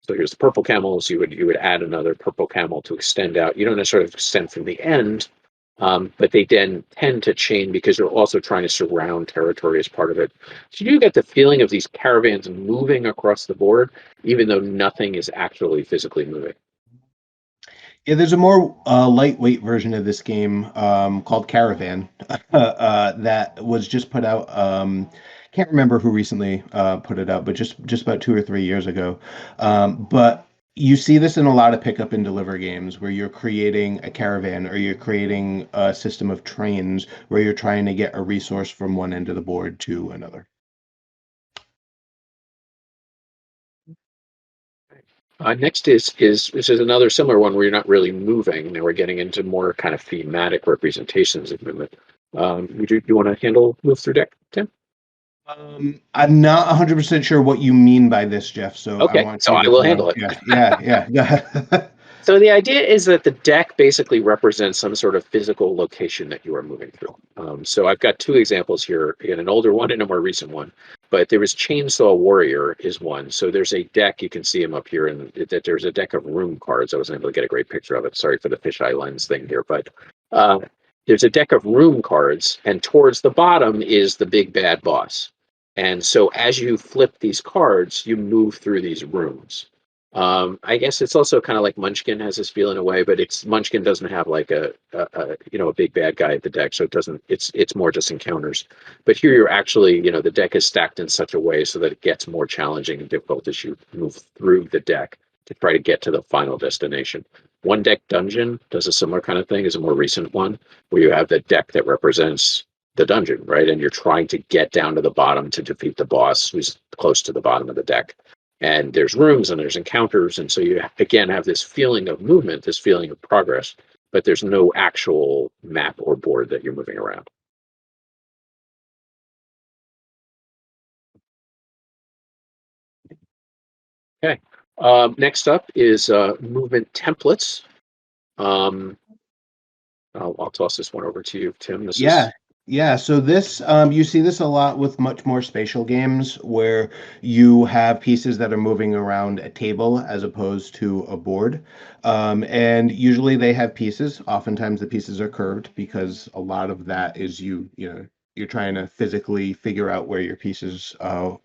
A: So here's the purple camels. You would add another purple camel to extend out. You don't necessarily extend from the end, but they then tend to chain because you're also trying to surround territory as part of it. So you do get the feeling of these caravans moving across the board, even though nothing is actually physically moving.
B: Yeah, there's a more lightweight version of this game called Caravan that was just put out. Can't remember who recently put it out, but just about 2 or 3 years ago. But you see this in a lot of pick up and deliver games where you're creating a caravan or you're creating a system of trains where you're trying to get a resource from one end of the board to another.
A: Next is this is another similar one where you're not really moving. Now we're getting into more kind of thematic representations of movement. Would you want to handle move through deck, Tim?
B: I'm not 100% sure what you mean by this, Jeff, so I
A: Okay,
B: want
A: so
B: you
A: I
B: to
A: will
B: kind of,
A: handle it.
B: yeah. Go ahead.
A: So the idea is that the deck basically represents some sort of physical location that you are moving through. So I've got two examples here, again, an older one and a more recent one. But there was Chainsaw Warrior is one. So there's a deck, you can see them up here, and that there's a deck of room cards. I wasn't able to get a great picture of it. Sorry for the fisheye lens thing here, but uh, there's a deck of room cards, and towards the bottom is the big bad boss. And so as you flip these cards, you move through these rooms. I guess it's also kind of like Munchkin has this feel in a way, but it's Munchkin doesn't have like a big bad guy at the deck, so it doesn't. It's more just encounters. But here you're actually the deck is stacked in such a way so that it gets more challenging and difficult as you move through the deck to try to get to the final destination. One Deck Dungeon does a similar kind of thing, is a more recent one where you have the deck that represents the dungeon, right? And you're trying to get down to the bottom to defeat the boss who's close to the bottom of the deck. And there's rooms and there's encounters, and so you again have this feeling of movement, this feeling of progress, but there's no actual map or board that you're moving around. Okay. Next up is movement templates. Um, I'll toss this one over to you, Tim. This
B: Yeah,
A: is
B: yeah. So this, you see this a lot with much more spatial games where you have pieces that are moving around a table as opposed to a board. And usually they have pieces. Oftentimes the pieces are curved because a lot of that is you're trying to physically figure out where your pieces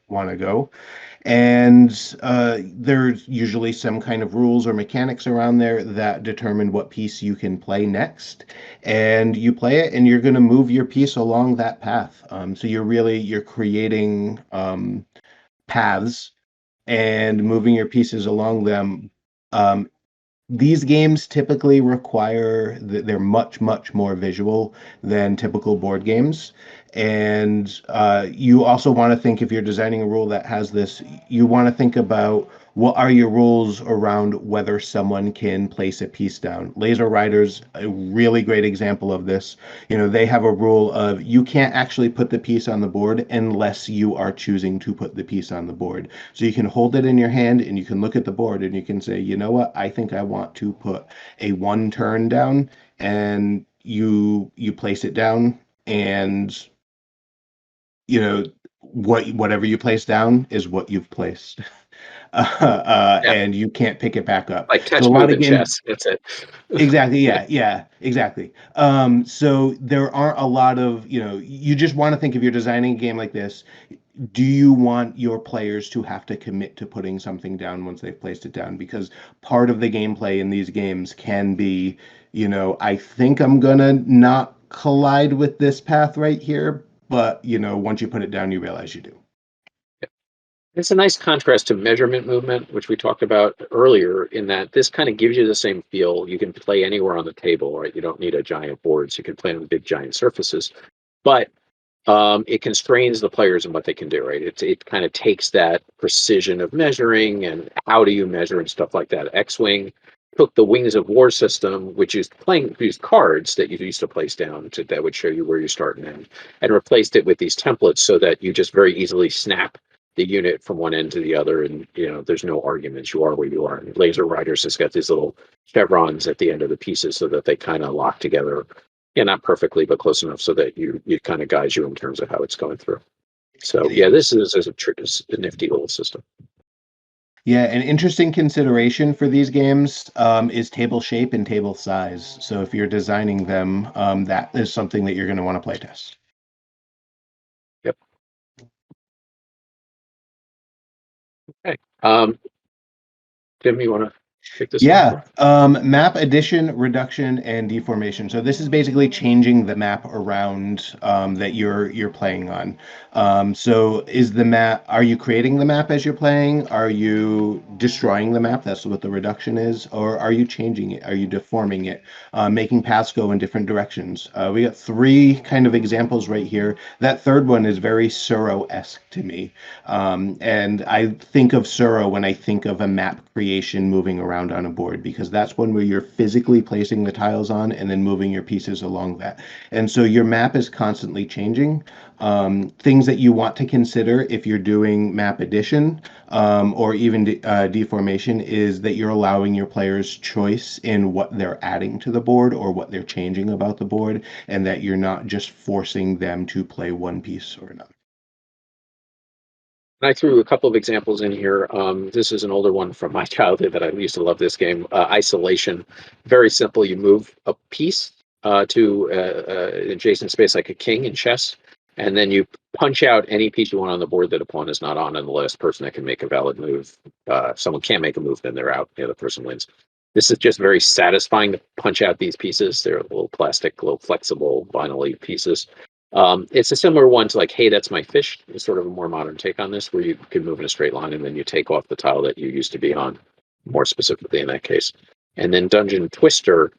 B: want to go. And there's usually some kind of rules or mechanics around there that determine what piece you can play next. And you play it, and you're going to move your piece along that path. So you're creating paths and moving your pieces along them. Um, these games typically require they're much more visual than typical board games. And you also want to think, if you're designing a rule that has this, you want to think about what are your rules around whether someone can place a piece down. Laser Riders, a really great example of this. They have a rule of you can't actually put the piece on the board unless you are choosing to put the piece on the board. So you can hold it in your hand and you can look at the board and you can say, you know what, I think I want to put a one turn down, and you place it down, and whatever you place down is what you've placed.
A: yeah,
B: And you can't pick it back up.
A: like
B: So a
A: touch,
B: lot
A: move,
B: of
A: and
B: games.
A: chess. That's it.
B: Exactly.
A: Yeah.
B: Yeah. Exactly. So there aren't a lot of, you just want to think, if you're designing a game like this, do you want your players to have to commit to putting something down once they've placed it down? Because part of the gameplay in these games can be, I think I'm gonna not collide with this path right here, but once you put it down, you realize you do.
A: It's a nice contrast to measurement movement, which we talked about earlier, in that this kind of gives you the same feel. You can play anywhere on the table, right? You don't need a giant board, so you can play on big giant surfaces. But it constrains the players in what they can do, right? It kind of takes that precision of measuring and how do you measure and stuff like that. X-Wing took the Wings of War system, which is used cards that you used to place down that would show you where you start and end, and replaced it with these templates so that you just very easily snap the unit from one end to the other, and there's no arguments. You are where you are. And Laser Riders has got these little chevrons at the end of the pieces so that they kind of lock together. Yeah, not perfectly, but close enough so that you kind of guides you in terms of how it's going through. So yeah, this is a nifty little system.
B: Yeah, an interesting consideration for these games is table shape and table size. So if you're designing them, that is something that you're going to want to play test.
A: Yep. Okay. Tim, you want to take this
B: Yeah,
A: one?
B: map addition, reduction, and deformation. So this is basically changing the map around that you're playing on. So are you creating the map as you're playing? Are you destroying the map? That's what the reduction is. Or are you changing it? Are you deforming it? Making paths go in different directions. We got three kind of examples right here. That third one is very Suro-esque to me. And I think of Suro when I think of a map creation moving around on a board, because that's one where you're physically placing the tiles on and then moving your pieces along that. And so your map is constantly changing. Things that you want to consider if you're doing map addition or even deformation is that you're allowing your players choice in what they're adding to the board or what they're changing about the board, and that you're not just forcing them to play one piece or another.
A: I threw a couple of examples in here. This is an older one from my childhood that I used to love this game. Isolation. Very simple. You move a piece to an adjacent space like a king in chess, and then you punch out any piece you want on the board that a pawn is not on, and the last person that can make a valid move. Someone can't make a move, then they're out. The other person wins. This is just very satisfying to punch out these pieces. They're little plastic, little flexible, vinyl pieces. It's a similar one to like, hey, that's my fish. It's sort of a more modern take on this, where you can move in a straight line and then you take off the tile that you used to be on, more specifically in that case. And then Dungeon Twister,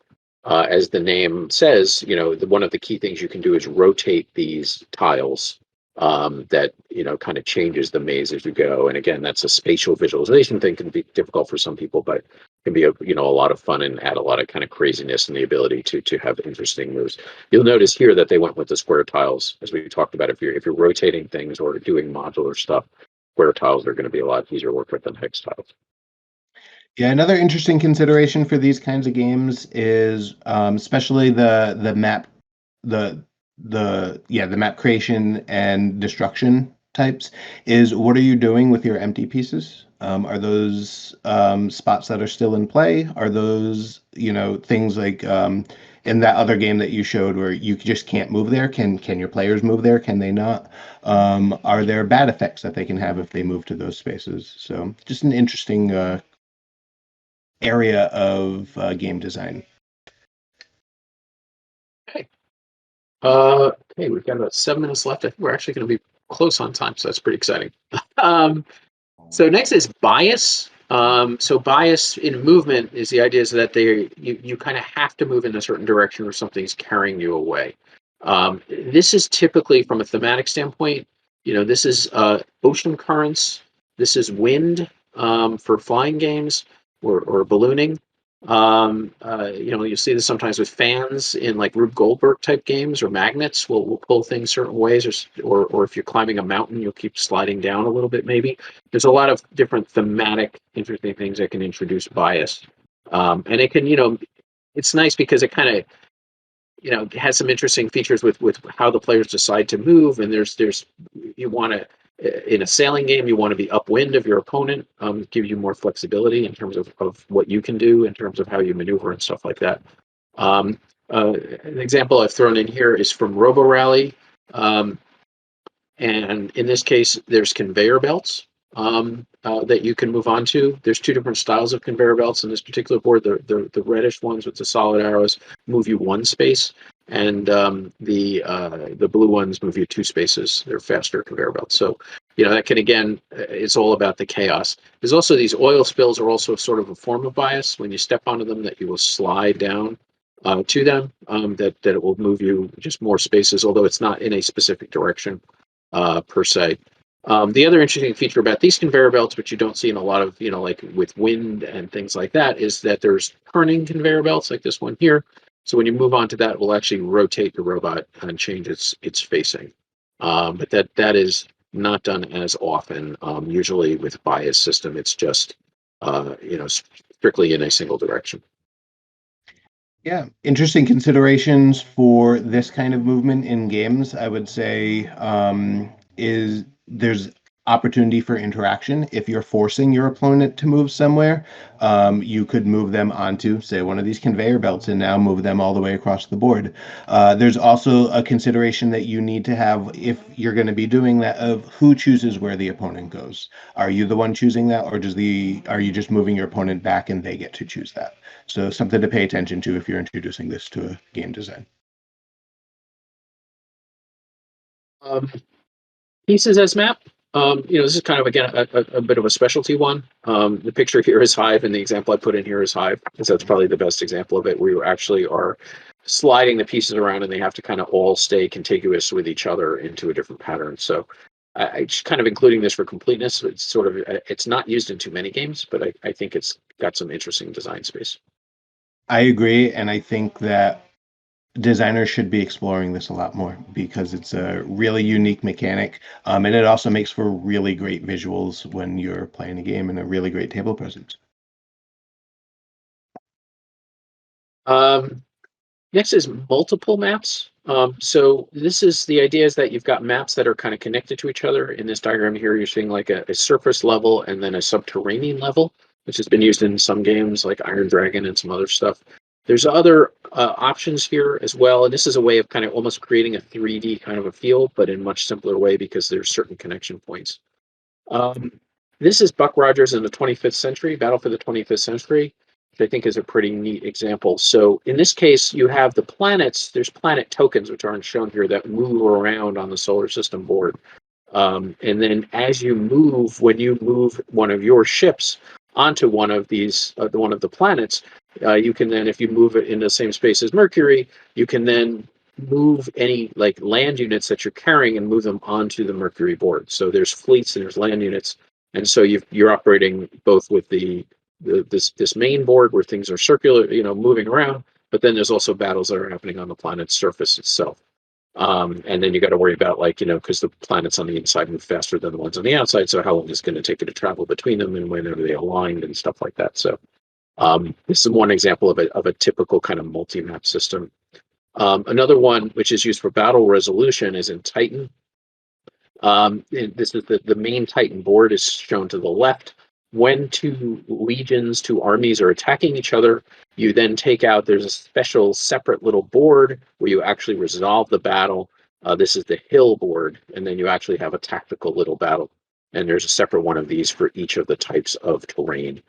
A: as the name says, one of the key things you can do is rotate these tiles that kind of changes the maze as you go. And again, that's a spatial visualization thing. Can be difficult for some people, but can be a lot of fun and add a lot of kind of craziness and the ability to have interesting moves. You'll notice here that they went with the square tiles, as we talked about. If you're rotating things or doing modular stuff, square tiles are going to be a lot easier to work with than hex tiles.
B: Yeah, another interesting consideration for these kinds of games is especially the map, the map creation and destruction types, is what are you doing with your empty pieces? Are those spots that are still in play? Are those things like in that other game that you showed where you just can't move there? Can your players move there? Can they not? Are there bad effects that they can have if they move to those spaces? So just an interesting area of game design.
A: Okay. Okay, we've got about 7 minutes left. I think we're actually going to be close on time, so that's pretty exciting. So next is bias. So bias in movement is the idea is that you kind of have to move in a certain direction or something's carrying you away. This is typically from a thematic standpoint. This is ocean currents. This is wind for flying games or ballooning. You see this sometimes with fans in like Rube Goldberg type games, or magnets will pull things certain ways, or if you're climbing a mountain, you'll keep sliding down a little bit maybe. There's a lot of different thematic, interesting things that can introduce bias. And it can, it's nice because it kind of, has some interesting features with how the players decide to move. And there's you want to, in a sailing game, you want to be upwind of your opponent, gives you more flexibility in terms of what you can do in terms of how you maneuver and stuff like that. An example I've thrown in here is from Robo Rally. And in this case, there's conveyor belts that you can move on to. There's two different styles of conveyor belts in this particular board. The reddish ones with the solid arrows move you one space, and the blue ones move you two spaces. They're faster conveyor belts. So, that can, again, it's all about the chaos. There's also these oil spills are also sort of a form of bias. When you step onto them, that you will slide down to them, that it will move you just more spaces, although it's not in a specific direction per se. The other interesting feature about these conveyor belts, which you don't see in a lot of, like with wind and things like that, is that there's turning conveyor belts like this one here. So when you move on to that, it will actually rotate the robot and change its facing. But that is not done as often. Usually with bias system, it's just strictly in a single direction.
B: Yeah, interesting considerations for this kind of movement in games, I would say, is there's opportunity for interaction. If you're forcing your opponent to move somewhere, you could move them onto, say, one of these conveyor belts and now move them all the way across the board. There's also a consideration that you need to have if you're going to be doing that of who chooses where the opponent goes. Are you the one choosing that, or are you just moving your opponent back and they get to choose that? So something to pay attention to if you're introducing this to a game design.
A: Um, Pieces as map. This is kind of, again, a bit of a specialty one. The picture here is Hive, and the example I put in here is Hive, because that's probably the best example of it, where you actually are sliding the pieces around and they have to kind of all stay contiguous with each other into a different pattern. So I just kind of including this for completeness. It's sort of, it's not used in too many games, but I think it's got some interesting design space.
B: I agree, and I think that designers should be exploring this a lot more because it's a really unique mechanic, and it also makes for really great visuals when you're playing a game and a really great table presence.
A: Um, Next is multiple maps. So this is the idea is that you've got maps that are kind of connected to each other. In this diagram here, you're seeing like a surface level and then a subterranean level, which has been used in some games like Iron Dragon and some other stuff. There's other options here as well, and this is a way of kind of almost creating a 3D kind of a feel, but in a much simpler way because there's certain connection points. Um, this is Buck Rogers in the 25th century, Battle for the 25th Century, which I think is a pretty neat example. So in this case, you have the planets. There's planet tokens, which aren't shown here, that move around on the solar system board. And then as you move, when you move one of your ships onto one of these, one of the planets, you can then, if you move it in the same space as Mercury, you can then move any like land units that you're carrying and move them onto the Mercury board. So there's fleets and there's land units, and so you're operating both with this main board where things are circular, moving around, but then there's also battles that are happening on the planet's surface itself. And then you got to worry about because the planets on the inside move faster than the ones on the outside. So how long is it going to take you to travel between them, and when are they aligned and stuff like that. So this is one example of a typical kind of multi-map system. Another one, which is used for battle resolution, is in Titan. This is the main Titan board is shown to the left. When two legions, two armies are attacking each other, you then take out, there's a special separate little board where you actually resolve the battle. This is the hill board, and then you actually have a tactical little battle. And there's a separate one of these for each of the types of terrain.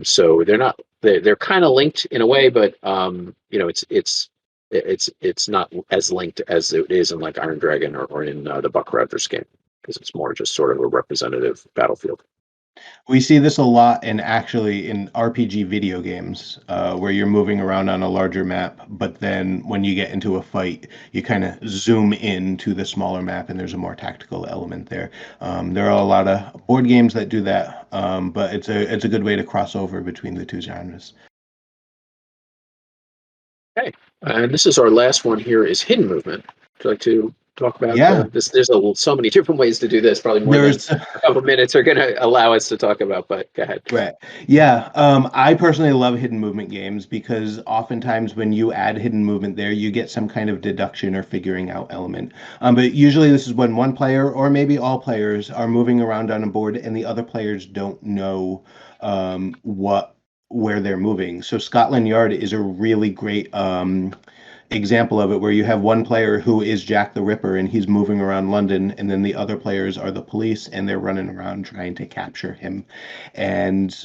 A: So they're kind of linked in a way, but it's not as linked as it is in like Iron Dragon or in the Buck Rogers game, because it's more just sort of a representative battlefield.
B: We see this a lot actually in RPG video games, where you're moving around on a larger map, but then when you get into a fight, you kind of zoom in to the smaller map, and there's a more tactical element there. There are a lot of board games that do that, but it's a good way to cross over between the two genres.
A: Okay, and this is our last one here is hidden movement. Would you like to talk about
B: Yeah,
A: this? There's so many different ways to do this, probably more than
B: there's
A: a couple minutes are going to allow us to talk about, but go ahead.
B: right. Yeah, I personally love hidden movement games because oftentimes when you add hidden movement there, you get some kind of deduction or figuring out element. But usually this is when one player or maybe all players are moving around on a board and the other players don't know where they're moving. So Scotland Yard is a really great example of it where you have one player who is Jack the Ripper and he's moving around London, and then the other players are the police and they're running around trying to capture him. And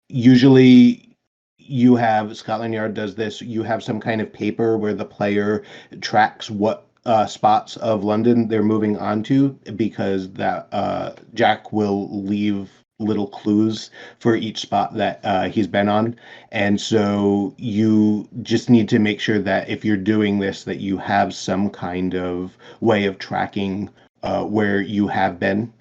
B: usually you have Scotland Yard does this. You have some kind of paper where the player tracks what spots of London they're moving onto, because that Jack will leave little clues for each spot that he's been on. And so you just need to make sure that if you're doing this, that you have some kind of way of tracking where you have been,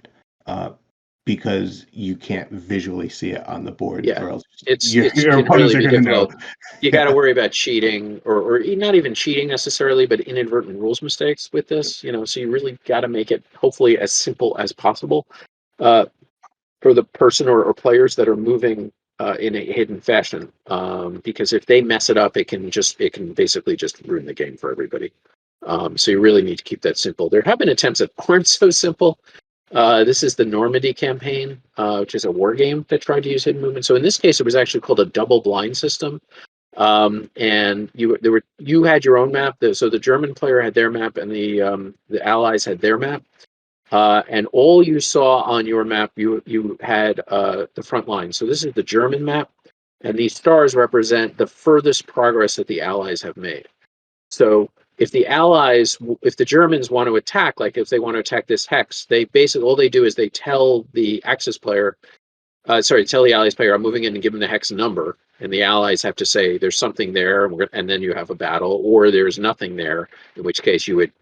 B: because you can't visually see it on the board,
A: Yeah,
B: or else
A: it
B: your
A: can really
B: opponents are
A: be
B: going to know.
A: difficult. You got to worry about cheating, or not even cheating necessarily, but inadvertent rules mistakes with this. So you really got to make it hopefully as simple as possible uh, for the person or players that are moving in a hidden fashion. Because if they mess it up, it can basically just ruin the game for everybody. So you really need to keep that simple. There have been attempts that aren't so simple. This is the Normandy campaign, which is a war game that tried to use hidden movement. So in this case, it was actually called a double blind system. And you had your own map. So the German player had their map, and the Allies had their map. And all you saw on your map, you had the front line. So this is the German map, and these stars represent the furthest progress that the Allies have made. So if the Germans want to attack, like if they want to attack this hex, they basically, all they do is they tell the Axis player, tell the Allies player, I'm moving in, and give them the hex number. And the Allies have to say there's something there, and then you have a battle, or there's nothing there, in which case you would,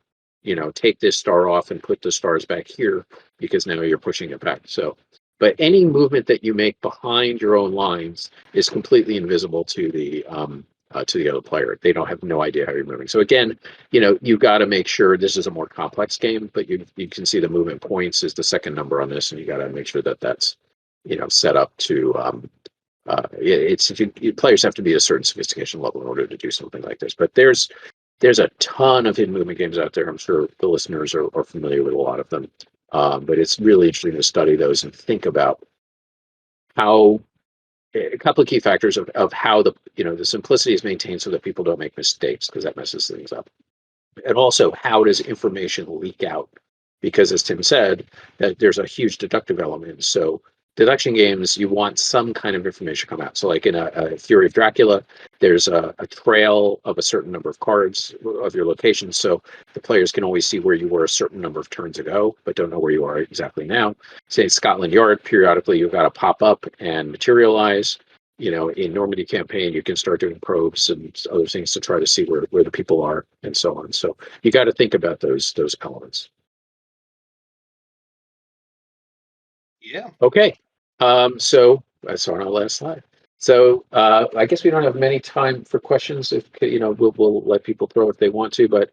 A: take this star off and put the stars back here, because now you're pushing it back. So, but any movement that you make behind your own lines is completely invisible to the other player. They don't have no idea how you're moving. So again, you got to make sure this is a more complex game, but you can see the movement points is the second number on this, and you got to make sure that that's set up to. Players have to be a certain sophistication level in order to do something like this. But there's a ton of hidden movement games out there. I'm sure the listeners are familiar with a lot of them. But it's really interesting to study those and think about how a couple of key factors of how the simplicity is maintained so that people don't make mistakes, because that messes things up. And also, how does information leak out? Because as Tim said, that there's a huge deductive element. So deduction games, you want some kind of information come out. So like in a Fury of Dracula, there's a trail of a certain number of cards of your location. So the players can always see where you were a certain number of turns ago, but don't know where you are exactly now. Say Scotland Yard, periodically you've got to pop up and materialize. In Normandy campaign, you can start doing probes and other things to try to see where the people are and so on. So you got to think about those elements.
B: Yeah.
A: Okay. So that's our last slide. So I guess we don't have many time for questions. If we'll let people throw if they want to, but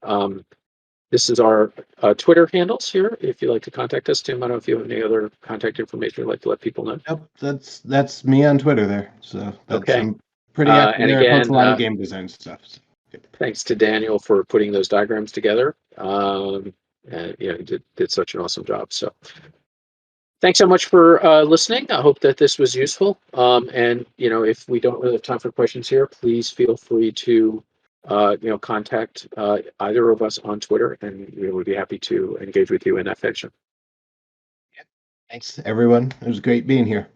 A: this is our Twitter handles here. If you'd like to contact us, Tim, I don't know if you have any other contact information you'd like to let people know.
B: Nope, that's me on Twitter there. So
A: Okay.
B: I'm pretty active
A: And
B: there. I post
A: again,
B: a lot of game design stuff. So.
A: thanks to Daniel for putting those diagrams together. And he did such an awesome job. So thanks so much for listening. I hope that this was useful. And if we don't really have time for questions here, please feel free to contact either of us on Twitter, and we would be happy to engage with you in that fashion.
B: Thanks, everyone. It was great being here.